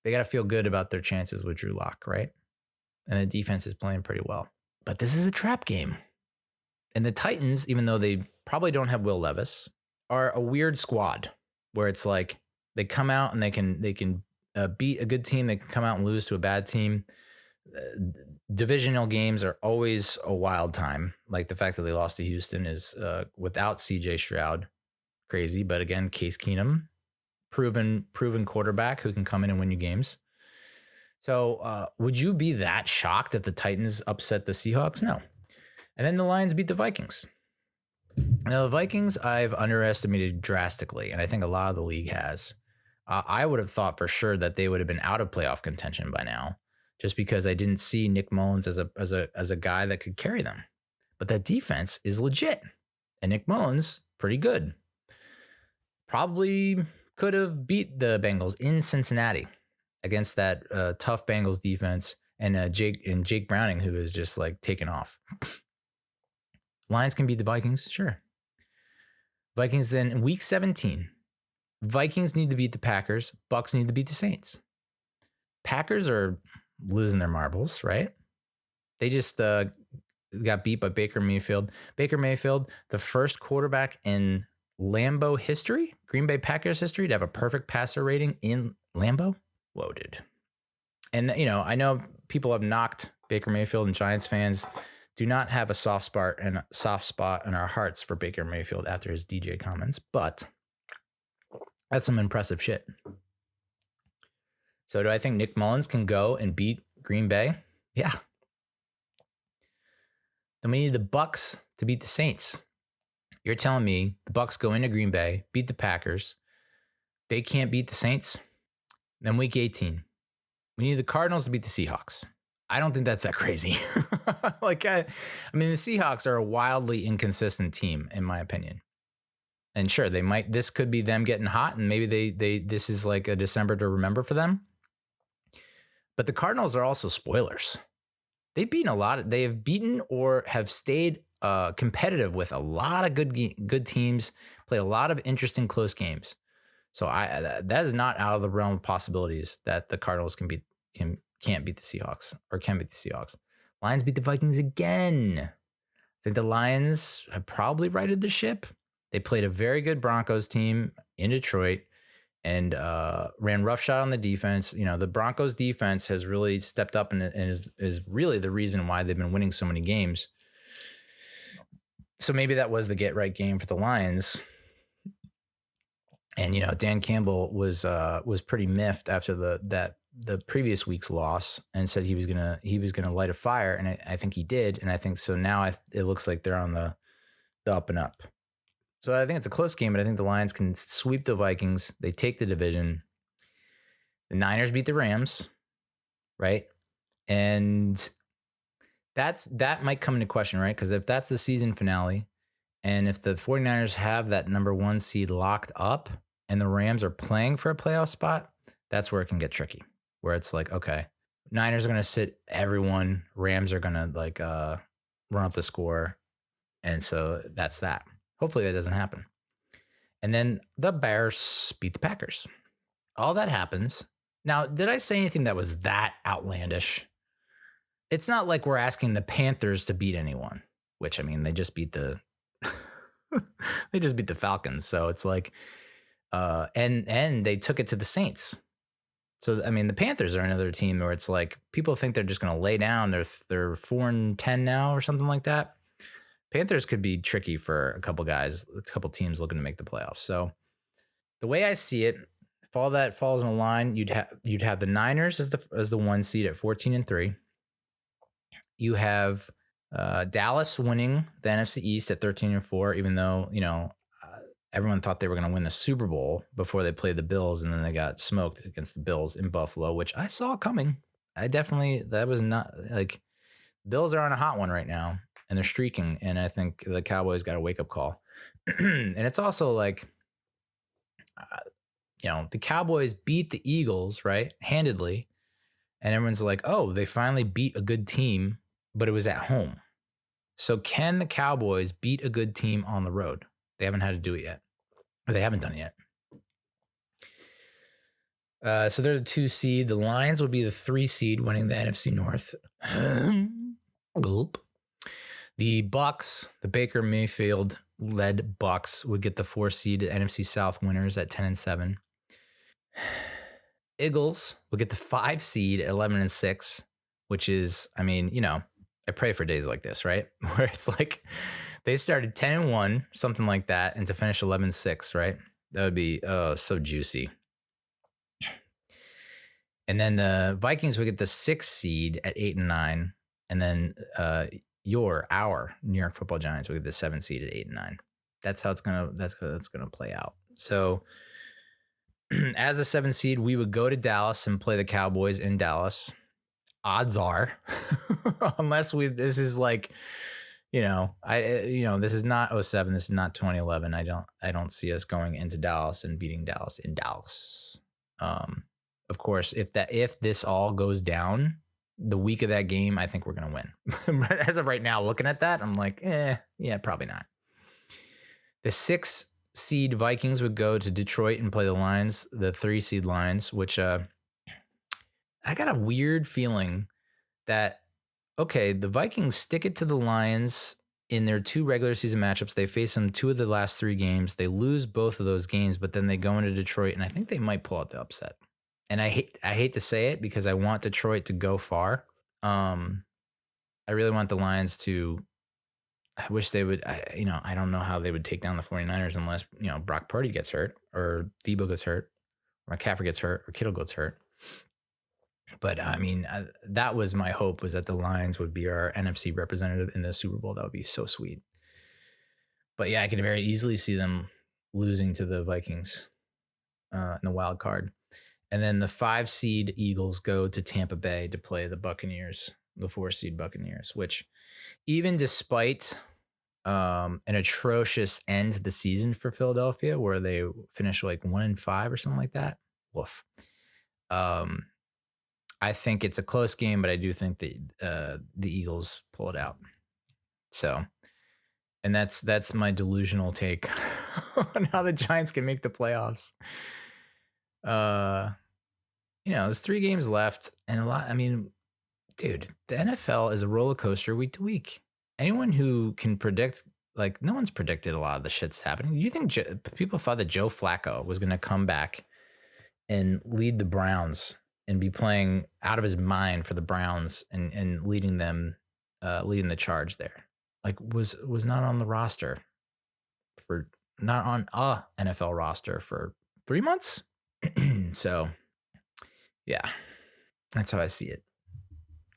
They got to feel good about their chances with Drew Lock, right? And the defense is playing pretty well. But this is a trap game. And the Titans, even though they probably don't have Will Levis, are a weird squad where it's like they come out and they can beat a good team. They can come out and lose to a bad team. Divisional games are always a wild time. Like the fact that they lost to Houston is without CJ Stroud, crazy. But again, Case Keenum, proven quarterback who can come in and win you games. So would you be that shocked if the Titans upset the Seahawks? No. And then the Lions beat the Vikings. Now, the Vikings I've underestimated drastically, and I think a lot of the league has. I would have thought for sure that they would have been out of playoff contention by now, just because I didn't see Nick Mullins as a guy that could carry them. But that defense is legit, and Nick Mullins pretty good. Probably could have beat the Bengals in Cincinnati against that tough Bengals defense and Jake Browning, who is just like taking off. Lions can beat the Vikings, sure. Vikings then in week 17. Vikings need to beat the Packers. Bucks need to beat the Saints. Packers are losing their marbles, right? They just got beat by Baker Mayfield. Baker Mayfield, the first quarterback in Lambeau history, Green Bay Packers history, to have a perfect passer rating in Lambeau. Whoa, dude. And, you know, I know people have knocked Baker Mayfield, and Giants fans do not have a soft spot in our hearts for Baker Mayfield after his DJ comments, but that's some impressive shit. So do I think Nick Mullins can go and beat Green Bay? Yeah. Then we need the Bucks to beat the Saints. You're telling me the Bucks go into Green Bay, beat the Packers. They can't beat the Saints? Then week 18, we need the Cardinals to beat the Seahawks. I don't think that's that crazy. I mean, the Seahawks are a wildly inconsistent team, in my opinion. And sure, this could be them getting hot, and maybe this is like a December to remember for them. But the Cardinals are also spoilers. They have beaten or have stayed competitive with a lot of good teams, play a lot of interesting close games. So that is not out of the realm of possibilities that the Cardinals can't beat the Seahawks or can beat the Seahawks. Lions beat the Vikings again. I think the Lions have probably righted the ship. They played a very good Broncos team in Detroit and ran roughshod on the defense. You know, the Broncos defense has really stepped up and is really the reason why they've been winning so many games. So maybe that was the get right game for the Lions. And, you know, Dan Campbell was pretty miffed after the previous week's loss and said he was gonna light a fire, and I think he did, and I think so now it looks like they're on the up and up. So I think it's a close game, but I think the Lions can sweep the Vikings. They take the division. The Niners beat the Rams, right? And that might come into question, right? Because if that's the season finale, and if the 49ers have that number 1 seed locked up and the Rams are playing for a playoff spot, that's where it can get tricky. Where it's like, okay, Niners are going to sit everyone. Rams are going to run up the score. And so that's that. Hopefully that doesn't happen. And then the Bears beat the Packers. All that happens. Now, did I say anything that was that outlandish? It's not like we're asking the Panthers to beat anyone, which, I mean, they just beat the Falcons. So it's like, and they took it to the Saints. So, I mean, the Panthers are another team where it's like people think they're just going to lay down. They're 4-10 now or something like that. Panthers could be tricky for a couple guys, a couple teams looking to make the playoffs. So the way I see it, if all that falls in a line, you'd have the Niners as the 1 seed at 14-3. You have Dallas winning the NFC East at 13-4, even though, everyone thought they were going to win the Super Bowl before they played the Bills, and then they got smoked against the Bills in Buffalo, which I saw coming. That was not like, Bills are on a hot one right now, and they're streaking, and I think the Cowboys got a wake-up call. And it's also like, the Cowboys beat the Eagles, right, handedly, and everyone's like, oh, they finally beat a good team, but it was at home. So can the Cowboys beat a good team on the road? They haven't had to do it yet, or they haven't done it yet. So they're the 2 seed. The Lions would be the 3 seed, winning the NFC North. The Bucks, the Baker Mayfield led Bucks, would get the 4 seed NFC South winners at 10-7. Eagles would get the 5 seed at 11-6, which is, I pray for days like this, right? Where it's like they started 10-1, something like that, and to finish 11-6, right? That would be so juicy. And then the Vikings would get the 6 seed at 8-9, and then our New York Football Giants would get the 7 seed at 8-9. That's how it's gonna play out. So as a 7 seed, we would go to Dallas and play the Cowboys in Dallas. Odds are, unless this is like, this is not 2007, this is not 2011. I don't see us going into Dallas and beating Dallas in Dallas. Of course, if this all goes down the week of that game, I think we're gonna win. As of right now, looking at that, I'm like, yeah, probably not. The 6 seed Vikings would go to Detroit and play the Lions, the 3 seed Lions, which I got a weird feeling that, okay, the Vikings stick it to the Lions in their 2 regular season matchups. They face them 2 of the last 3 games. They lose both of those games, but then they go into Detroit, and I think they might pull out the upset. And I hate to say it because I want Detroit to go far. I really want the Lions to. I wish they would. I don't know how they would take down the 49ers unless Brock Purdy gets hurt, or Debo gets hurt, or McCaffrey gets hurt, or Kittle gets hurt. But that was my hope, was that the Lions would be our NFC representative in the Super Bowl. That would be so sweet. But yeah, I could very easily see them losing to the Vikings in the wild card. And then the 5 seed Eagles go to Tampa Bay to play the Buccaneers, the 4 seed Buccaneers, which even despite an atrocious end to the season for Philadelphia, where they finished like 1-5 or something like that. Woof. I think it's a close game, but I do think the Eagles pull it out. So, and that's my delusional take on how the Giants can make the playoffs. There's 3 games left, and a lot. Dude, the NFL is a roller coaster week to week. Anyone who can predict, like, no one's predicted a lot of the shit's happening. You think people thought that Joe Flacco was going to come back and lead the Browns and be playing out of his mind for the Browns and leading them, leading the charge there? Like, was not on the roster not on a NFL roster for 3 months. So, yeah, that's how I see it.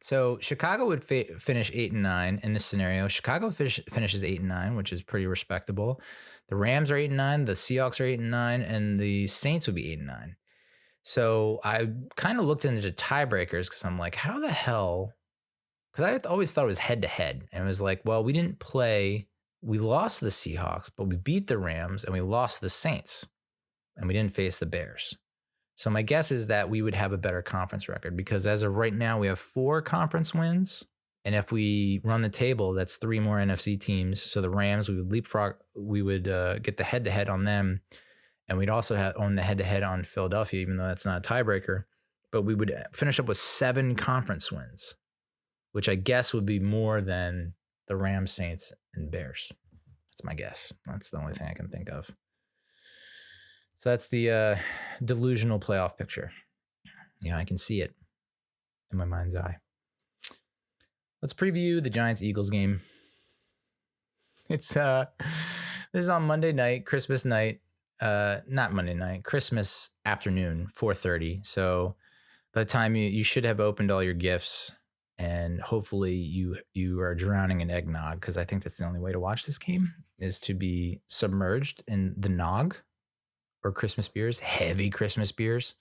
So Chicago would finish 8-9 in this scenario. Chicago finishes 8-9, which is pretty respectable. The Rams are 8-9, the Seahawks are 8-9, and the Saints would be 8-9. So I kind of looked into the tiebreakers because I'm like, how the hell? Because I always thought it was head to head, and it was like, well, we didn't play. We lost the Seahawks, but we beat the Rams, and we lost the Saints, and we didn't face the Bears. So my guess is that we would have a better conference record, because as of right now, we have 4 conference wins. And if we run the table, that's 3 more NFC teams. So the Rams, we would leapfrog, we would get the head-to-head on them. And we'd also own the head-to-head on Philadelphia, even though that's not a tiebreaker. But we would finish up with 7 conference wins, which I guess would be more than the Rams, Saints, and Bears. That's my guess. That's the only thing I can think of. So that's the delusional playoff picture. Yeah, I can see it in my mind's eye. Let's preview the Giants-Eagles game. It's this is on Monday night, Christmas night. Not Monday night, Christmas afternoon, 4:30. So by the time you should have opened all your gifts, and hopefully you are drowning in eggnog, because I think that's the only way to watch this game is to be submerged in the nog or Christmas beers, heavy Christmas beers.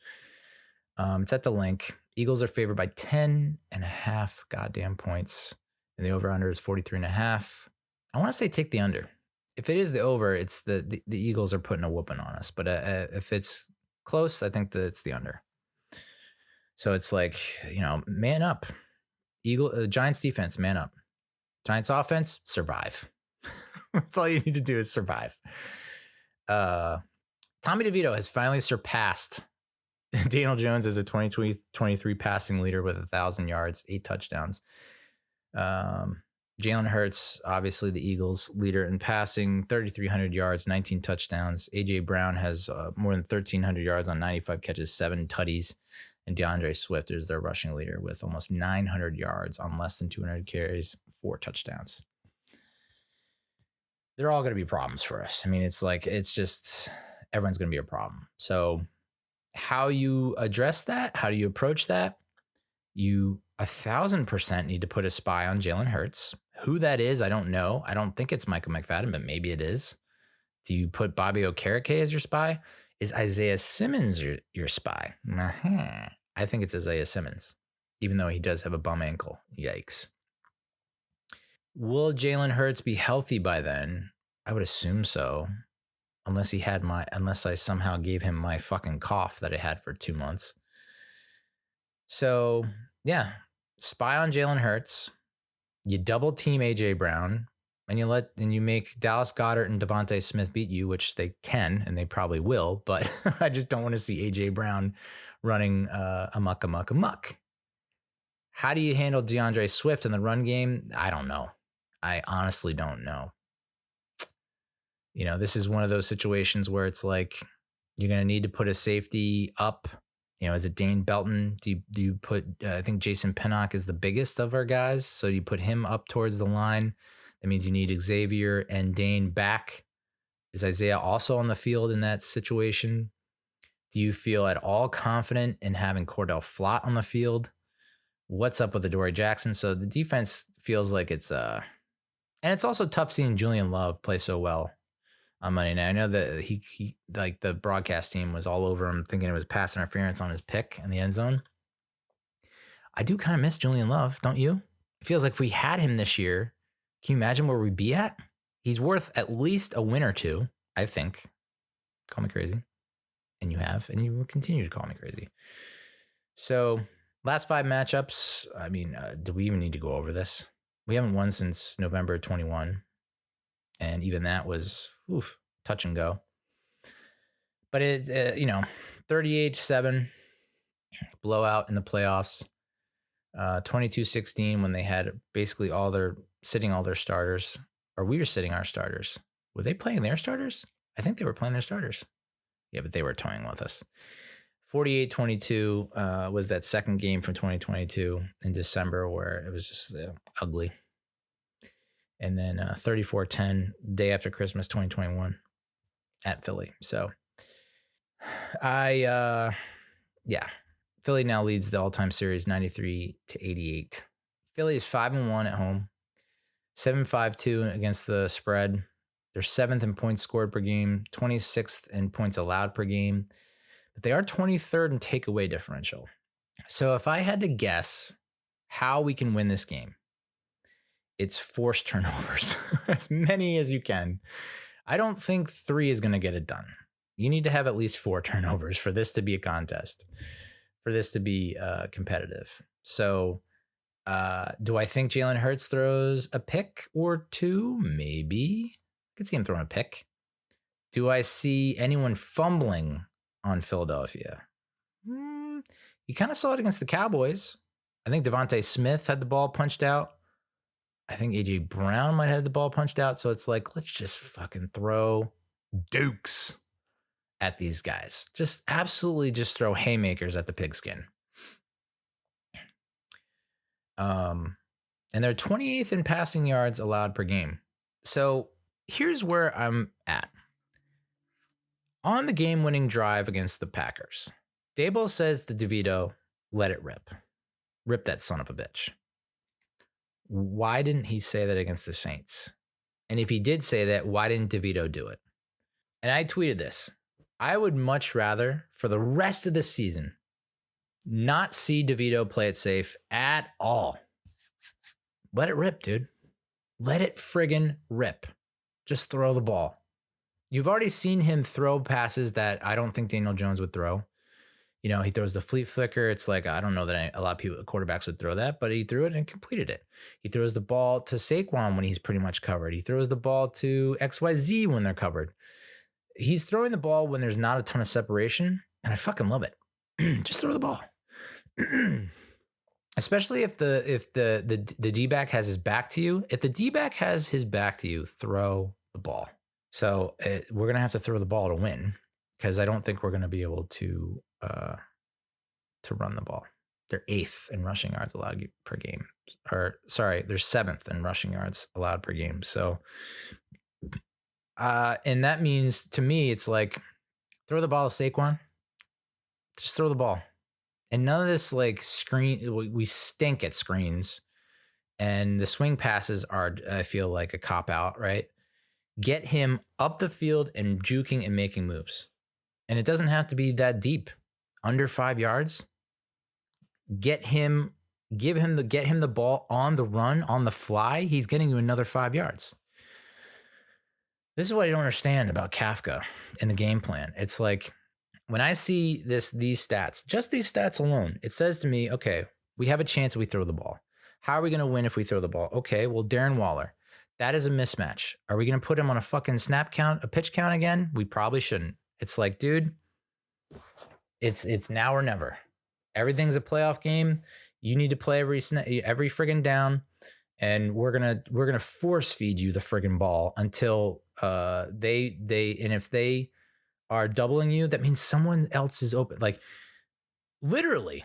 It's at the Linc. Eagles are favored by 10.5 goddamn points, and the over-under is 43.5. I want to say take the under. If it is the over, it's the Eagles are putting a whooping on us. But if it's close, I think that it's the under. So it's like, man up. Giants defense, man up. Giants offense, survive. That's all you need to do is survive. Tommy DeVito has finally surpassed Daniel Jones as a 2023 passing leader with 1,000 yards, 8 touchdowns. Jalen Hurts, obviously the Eagles leader in passing, 3,300 yards, 19 touchdowns. A.J. Brown has more than 1,300 yards on 95 catches, 7 tutties. And DeAndre Swift is their rushing leader with almost 900 yards on less than 200 carries, 4 touchdowns. They're all going to be problems for us. I mean, it's just everyone's going to be a problem. So how you address that, how do you approach that? You 1,000% need to put a spy on Jalen Hurts. Who that is, I don't know. I don't think it's Michael McFadden, but maybe it is. Do you put Bobby Okereke as your spy? Is Isaiah Simmons your spy? I think it's Isaiah Simmons, even though he does have a bum ankle. Yikes. Will Jalen Hurts be healthy by then? I would assume so. Unless I somehow gave him my fucking cough that I had for 2 months. So yeah, spy on Jalen Hurts. You double team AJ Brown, and you make Dallas Goedert and Devontae Smith beat you, which they can and they probably will. But I just don't want to see AJ Brown running amok. How do you handle DeAndre Swift in the run game? I don't know. I honestly don't know. This is one of those situations where it's like you're going to need to put a safety up. Is it Dane Belton? Do you put, I think Jason Pinnock is the biggest of our guys. So you put him up towards the line. That means you need Xavier and Dane back. Is Isaiah also on the field in that situation? Do you feel at all confident in having Cordell Flott on the field? What's up with Adoree Jackson? So the defense feels like it's, and it's also tough seeing Julian Love play so well on Monday night. I know that he like the broadcast team was all over him, thinking it was pass interference on his pick in the end zone. I do kind of miss Julian Love, don't you? It feels like if we had him this year, can you imagine where we'd be at? He's worth at least a win or two, I think. Call me crazy. And you will continue to call me crazy. So last 5 matchups, I mean, do we even need to go over this? We haven't won since November 21. And even that was touch and go. But it, 38-7 blowout in the playoffs. 22-16 when they had basically all their starters, or we were sitting our starters. Were they playing their starters? I think they were playing their starters. Yeah, but they were toying with us. 48-22 was that second game from 2022 in December where it was just ugly. And then 34-10 day after Christmas 2021 at Philly. So Philly now leads the all-time series 93-88. Philly is 5-1 at home, 7-5-2 against the spread. They're 7th in points scored per game, 26th in points allowed per game, but they are 23rd in takeaway differential. So if I had to guess how we can win this game, it's forced turnovers, as many as you can. I don't think 3 is going to get it done. You need to have at least 4 turnovers for this to be a contest, for this to be competitive. So do I think Jalen Hurts throws a pick or 2? Maybe. I could see him throwing a pick. Do I see anyone fumbling on Philadelphia? You kind of saw it against the Cowboys. I think Devontae Smith had the ball punched out. I think A.J. Brown might have had the ball punched out. So it's like, let's just fucking throw dukes at these guys. Just absolutely just throw haymakers at the pigskin. And they're 28th in passing yards allowed per game. So here's where I'm at. On the game-winning drive against the Packers, Daboll says to DeVito, let it rip. Rip that son of a bitch. Why didn't he say that against the Saints? And if he did say that, why didn't DeVito do it? And I tweeted this. I would much rather, for the rest of the season, not see DeVito play it safe at all. Let it rip, dude. Let it friggin' rip. Just throw the ball. You've already seen him throw passes that I don't think Daniel Jones would throw. You know, he throws the fleet flicker. It's like, I don't know that a lot of people, quarterbacks would throw that, but he threw it and completed it. He throws the ball to Saquon when he's pretty much covered. He throws the ball to XYZ when they're covered. He's throwing the ball when there's not a ton of separation, and I fucking love it. Just throw the ball. Especially if the D-back has his back to you. If the D-back has his back to you, throw the ball. So we're going to have to throw the ball to win, because I don't think we're going to be able to run the ball. They're 8th in rushing yards allowed per game. Or sorry, they're 7th in rushing yards allowed per game. So, and that means to me, it's like, throw the ball to Saquon. Just throw the ball. And none of this like screen, we stink at screens. And the swing passes are, I feel like, a cop out, right? Get him up the field and juking and making moves. And it doesn't have to be that deep. Under 5 yards. Get him the ball on the run, on the fly. He's getting you another 5 yards. This is what I don't understand about Kafka and the game plan. It's like, when I see these stats, just these stats alone, it says to me, okay, we have a chance if we throw the ball. How are we going to win if we throw the ball? Okay, well, Darren Waller, that is a mismatch. Are we going to put him on a fucking snap count, a pitch count again? We probably shouldn't. It's like, dude, it's now or never. Everything's a playoff game. You need to play every friggin' down, and we're gonna force feed you the friggin' ball until they and if they are doubling you, that means someone else is open. Like, literally,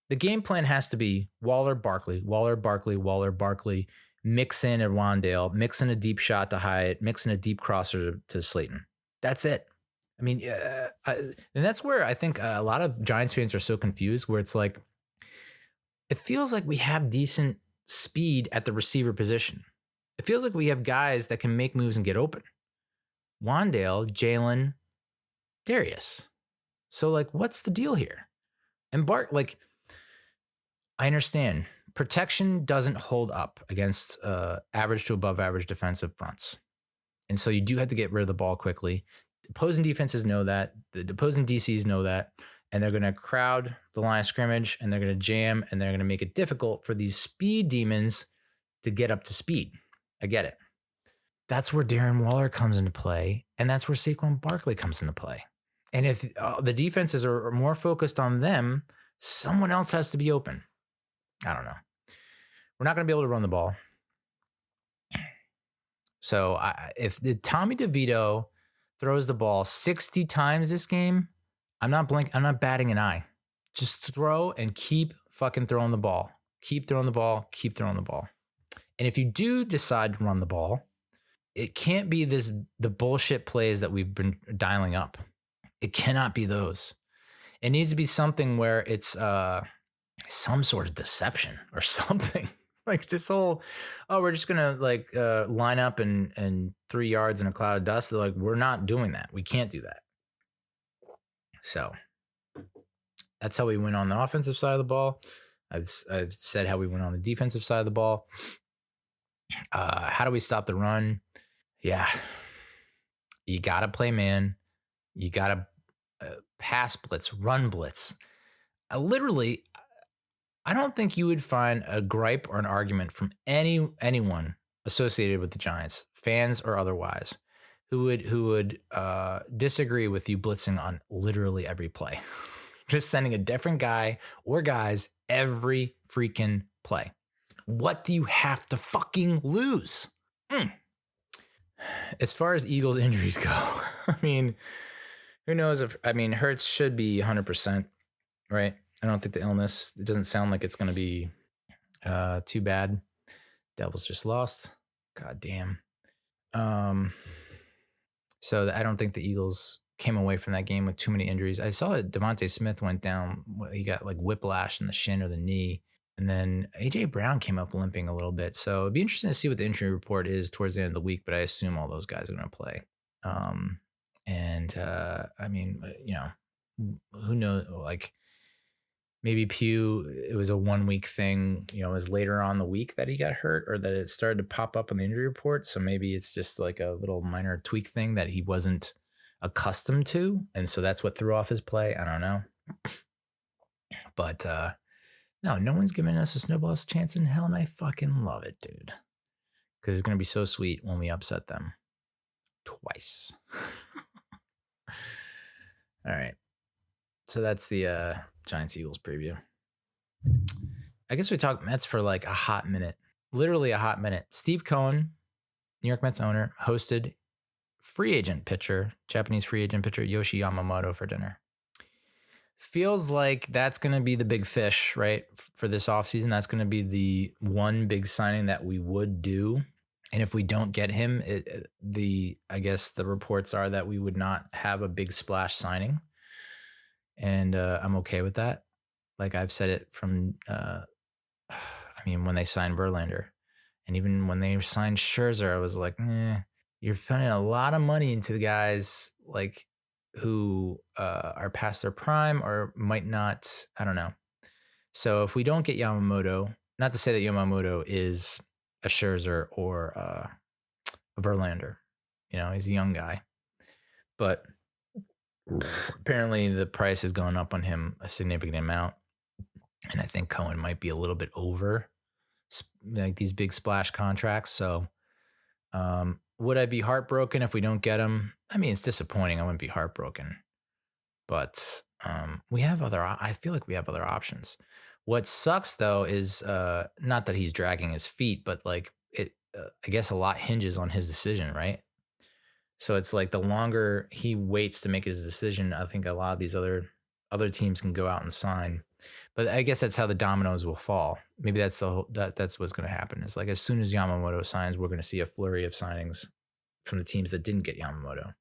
the game plan has to be Waller, Barkley, mix in a Wandale, mix in a deep shot to Hyatt, mix in a deep crosser to Slayton. That's it. I mean, and that's where I think a lot of Giants fans are so confused, where it's like, it feels like we have decent speed at the receiver position. It feels like we have guys that can make moves and get open. Wandale, Jalen, Darius. So, like, what's the deal here? And Bart, like, I understand protection doesn't hold up against average to above average defensive fronts. And so you do have to get rid of the ball quickly. Opposing defenses know that. The opposing DCs know that. And they're going to crowd the line of scrimmage, and they're going to jam, and they're going to make it difficult for these speed demons to get up to speed. I get it. That's where Darren Waller comes into play, and that's where Saquon Barkley comes into play. And if the defenses are more focused on them, someone else has to be open. I don't know. We're not going to be able to run the ball. So if Tommy DeVito throws the ball 60 times this game, I'm not batting an eye. Just throw and keep fucking throwing the ball. Keep throwing the ball. Keep throwing the ball. And if you do decide to run the ball, it can't be the bullshit plays that we've been dialing up. It cannot be those. It needs to be something where it's some sort of deception or something. Like this whole, we're just gonna like line up and 3 yards in a cloud of dust. They're like, we're not doing that. We can't do that. So that's how we win on the offensive side of the ball. I've said how we went on the defensive side of the ball. How do we stop the run? Yeah, you gotta play man. You gotta pass blitz, run blitz. I don't think you would find a gripe or an argument from anyone associated with the Giants, fans or otherwise, who would disagree with you blitzing on literally every play. Just sending a different guy or guys every freaking play. What do you have to fucking lose? As far as Eagles injuries go, I mean, who knows Hurts should be 100%, right? I don't think the illness, it doesn't sound like it's going to be too bad. Devils just lost. God damn. So I don't think the Eagles came away from that game with too many injuries. I saw that Devontae Smith went down. He got like whiplash in the shin or the knee. And then A.J. Brown came up limping a little bit. So it'd be interesting to see what the injury report is towards the end of the week, but I assume all those guys are going to play. I mean, who knows? Like maybe Pugh, it was a 1 week thing, it was later on the week that he got hurt or that it started to pop up on the injury report. So maybe it's just like a little minor tweak thing that he wasn't accustomed to. And so that's what threw off his play. I don't know. But no one's giving us a snowball's chance in hell. And I fucking love it, dude. Because it's going to be so sweet when we upset them twice. All right. So that's the Giants Eagles preview. I guess we talked Mets for like a hot minute, literally a hot minute. Steve Cohen, New York Mets owner, hosted Japanese free agent pitcher Yoshi Yamamato for dinner. Feels like that's going to be the big fish, right? For this offseason, that's going to be the one big signing that we would do. And if we don't get him, I guess the reports are that we would not have a big splash signing. And I'm okay with that. Like I've said it from, when they signed Verlander and even when they signed Scherzer, I was like, you're putting a lot of money into the guys like who are past their prime or might not, I don't know. So if we don't get Yamamoto, not to say that Yamamoto is a Scherzer or a Verlander, he's a young guy, but apparently the price has gone up on him a significant amount. And I think Cohen might be a little bit over like these big splash contracts. So would I be heartbroken if we don't get him? I mean, it's disappointing. I wouldn't be heartbroken. But I feel like we have other options. What sucks, though, is not that he's dragging his feet, but like I guess a lot hinges on his decision, right? So it's like the longer he waits to make his decision, I think a lot of these other teams can go out and sign. But I guess that's how the dominoes will fall. Maybe that's that's what's going to happen. It's like as soon as Yamamoto signs, we're going to see a flurry of signings from the teams that didn't get Yamamoto.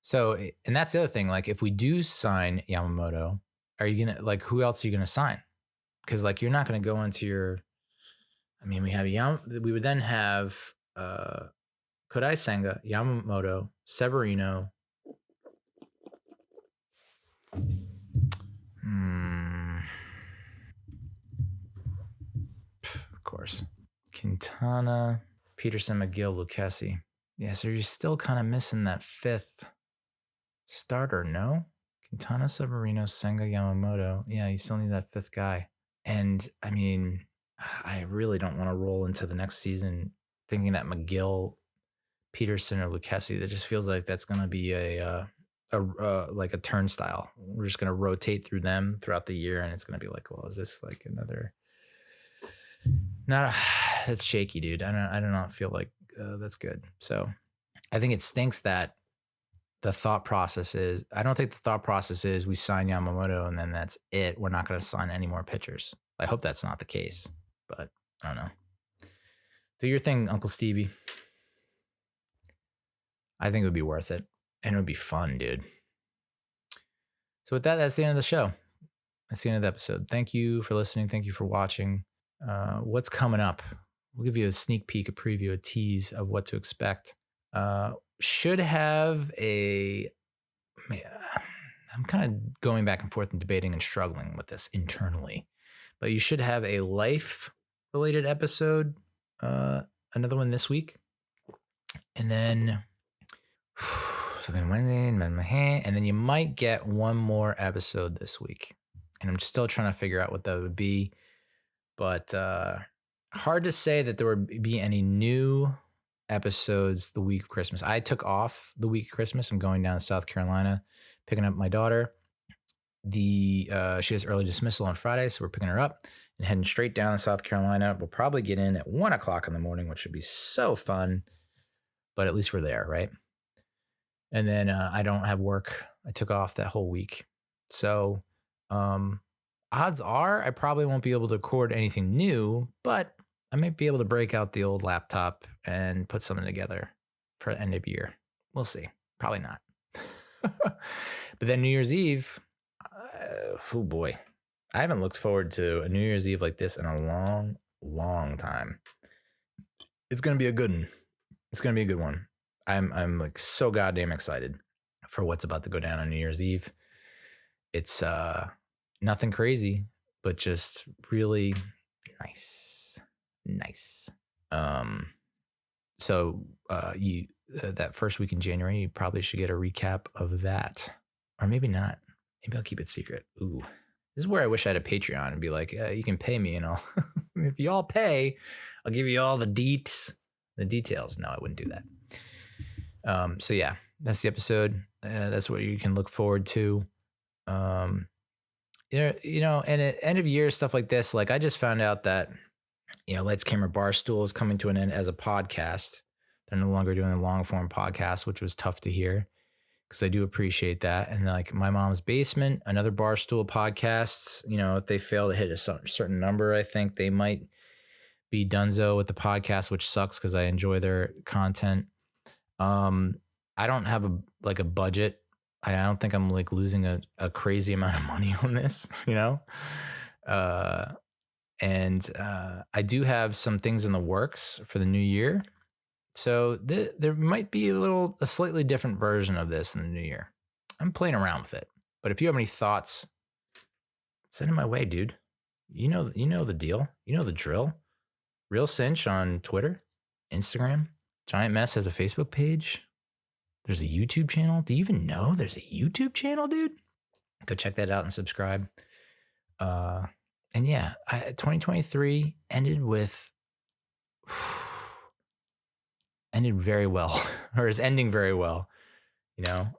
So, and that's the other thing. Like, if we do sign Yamamoto, are you gonna who else are you gonna sign? Because you're not gonna go into your. I mean, we would then have Kodai Senga, Yamamoto, Severino. Of course. Quintana, Peterson, McGill, Lucchesi. Yeah, so you're still kind of missing that fifth starter, no? Quintana, Severino, Senga, Yamamoto. Yeah, you still need that fifth guy. And I mean, I really don't want to roll into the next season thinking that McGill, Peterson, or Lucchesi. That just feels like that's going to be a turnstile. We're just going to rotate through them throughout the year, and it's going to be like, well, is this like another? That's shaky, dude. I do not feel like that's good. So I think it stinks that the thought process is. I don't think the thought process is we sign Yamamoto and then that's it. We're not going to sign any more pitchers. I hope that's not the case, but I don't know. Do your thing, Uncle Stevie. I think it would be worth it, and it would be fun, dude. So with that, that's the end of the show. That's the end of the episode. Thank you for listening. Thank you for watching. What's coming up? We'll give you a sneak peek, a preview, a tease of what to expect. Should have I'm kind of going back and forth and debating and struggling with this internally, but you should have a life-related episode, another one this week, and then Wednesday, and then you might get one more episode this week, and I'm still trying to figure out what that would be, but hard to say that there would be any new episodes the week of Christmas. I took off the week of Christmas. I'm going down to South Carolina, picking up my daughter. She has early dismissal on Friday, so we're picking her up and heading straight down to South Carolina. We'll probably get in at 1:00 in the morning, which would be so fun, but at least we're there, right? And then I don't have work. I took off that whole week. So odds are I probably won't be able to record anything new, but I might be able to break out the old laptop and put something together for the end of year. We'll see. Probably not. But then New Year's Eve, oh boy, I haven't looked forward to a New Year's Eve like this in a long, long time. It's gonna be a good one. It's gonna be a good one. I'm like so goddamn excited for what's about to go down on New Year's Eve. It's nothing crazy, but just really nice. So you that first week in January, you probably should get a recap of that, or maybe not. Maybe I'll keep it secret. Ooh, this is where I wish I had a Patreon and be like, you can pay me, and I'll if you all pay, I'll give you all the details. No, I wouldn't do that. So yeah, that's the episode. That's what you can look forward to. And at end of year stuff like this, like I just found out that Lights Camera Barstool is coming to an end as a podcast. They're no longer doing a long form podcast, which was tough to hear because I do appreciate that. And like My Mom's Basement, another Barstool podcast, if they fail to hit a certain number, I think they might be donezo with the podcast, which sucks because I enjoy their content. I don't have a budget. I don't think I'm like losing a crazy amount of money on this, and I do have some things in the works for the new year. So there might be a slightly different version of this in the new year. I'm playing around with it. But if you have any thoughts, send them my way, dude. You know the deal. You know the drill. Real Cinch on Twitter, Instagram. Giant Mess has a Facebook page. There's a YouTube channel. Do you even know there's a YouTube channel, dude? Go check that out and subscribe. And yeah, 2023 ended very well, or is ending very well.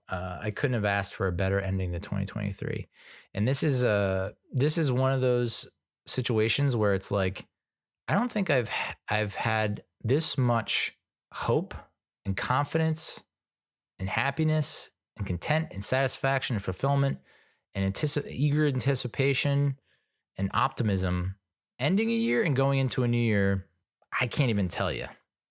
I couldn't have asked for a better ending to 2023. And this is one of those situations where it's like, I don't think I've had this much hope and confidence and happiness and content and satisfaction and fulfillment and eager anticipation and optimism ending a year and going into a new year. I can't even tell you.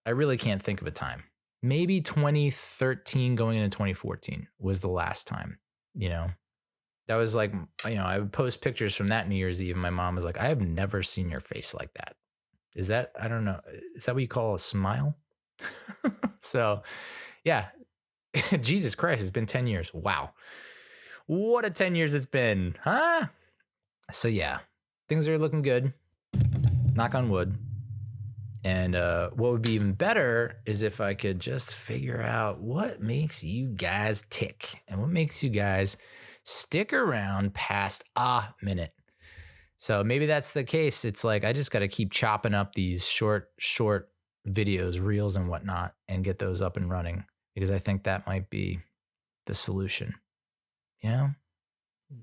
I really can't think of a time. Maybe 2013 going into 2014 was the last time, that was like, I would post pictures from that New Year's Eve and my mom was like, I have never seen your face like that. Is that, I don't know. Is that what you call a smile? So yeah, Jesus Christ, it's been 10 years. Wow. What a 10 years it's been, huh? So yeah, things are looking good. Knock on wood. And what would be even better is if I could just figure out what makes you guys tick and what makes you guys stick around past a minute. So maybe that's the case. It's like I just got to keep chopping up these short videos, reels and whatnot, and get those up and running because I think that might be the solution.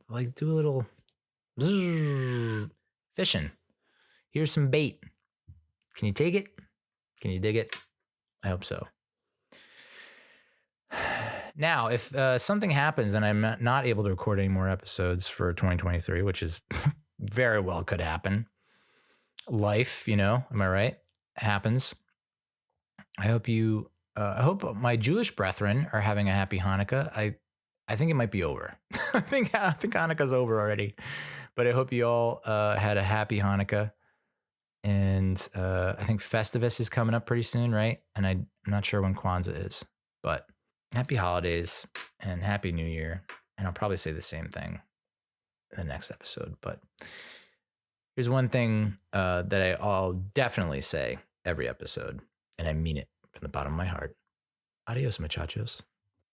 Like do a little fishing. Here's some bait. Can you take it? Can you dig it? I hope so. Now, if something happens and I'm not able to record any more episodes for 2023, which is very well could happen. Life, am I right? Happens. I hope I hope my Jewish brethren are having a happy Hanukkah. I think it might be over. I think Hanukkah's over already, but I hope you all had a happy Hanukkah. And I think Festivus is coming up pretty soon, right? And I'm not sure when Kwanzaa is, but happy holidays and happy New Year. And I'll probably say the same thing in the next episode. But here's one thing that I'll definitely say every episode, and I mean it from the bottom of my heart. Adios, muchachos.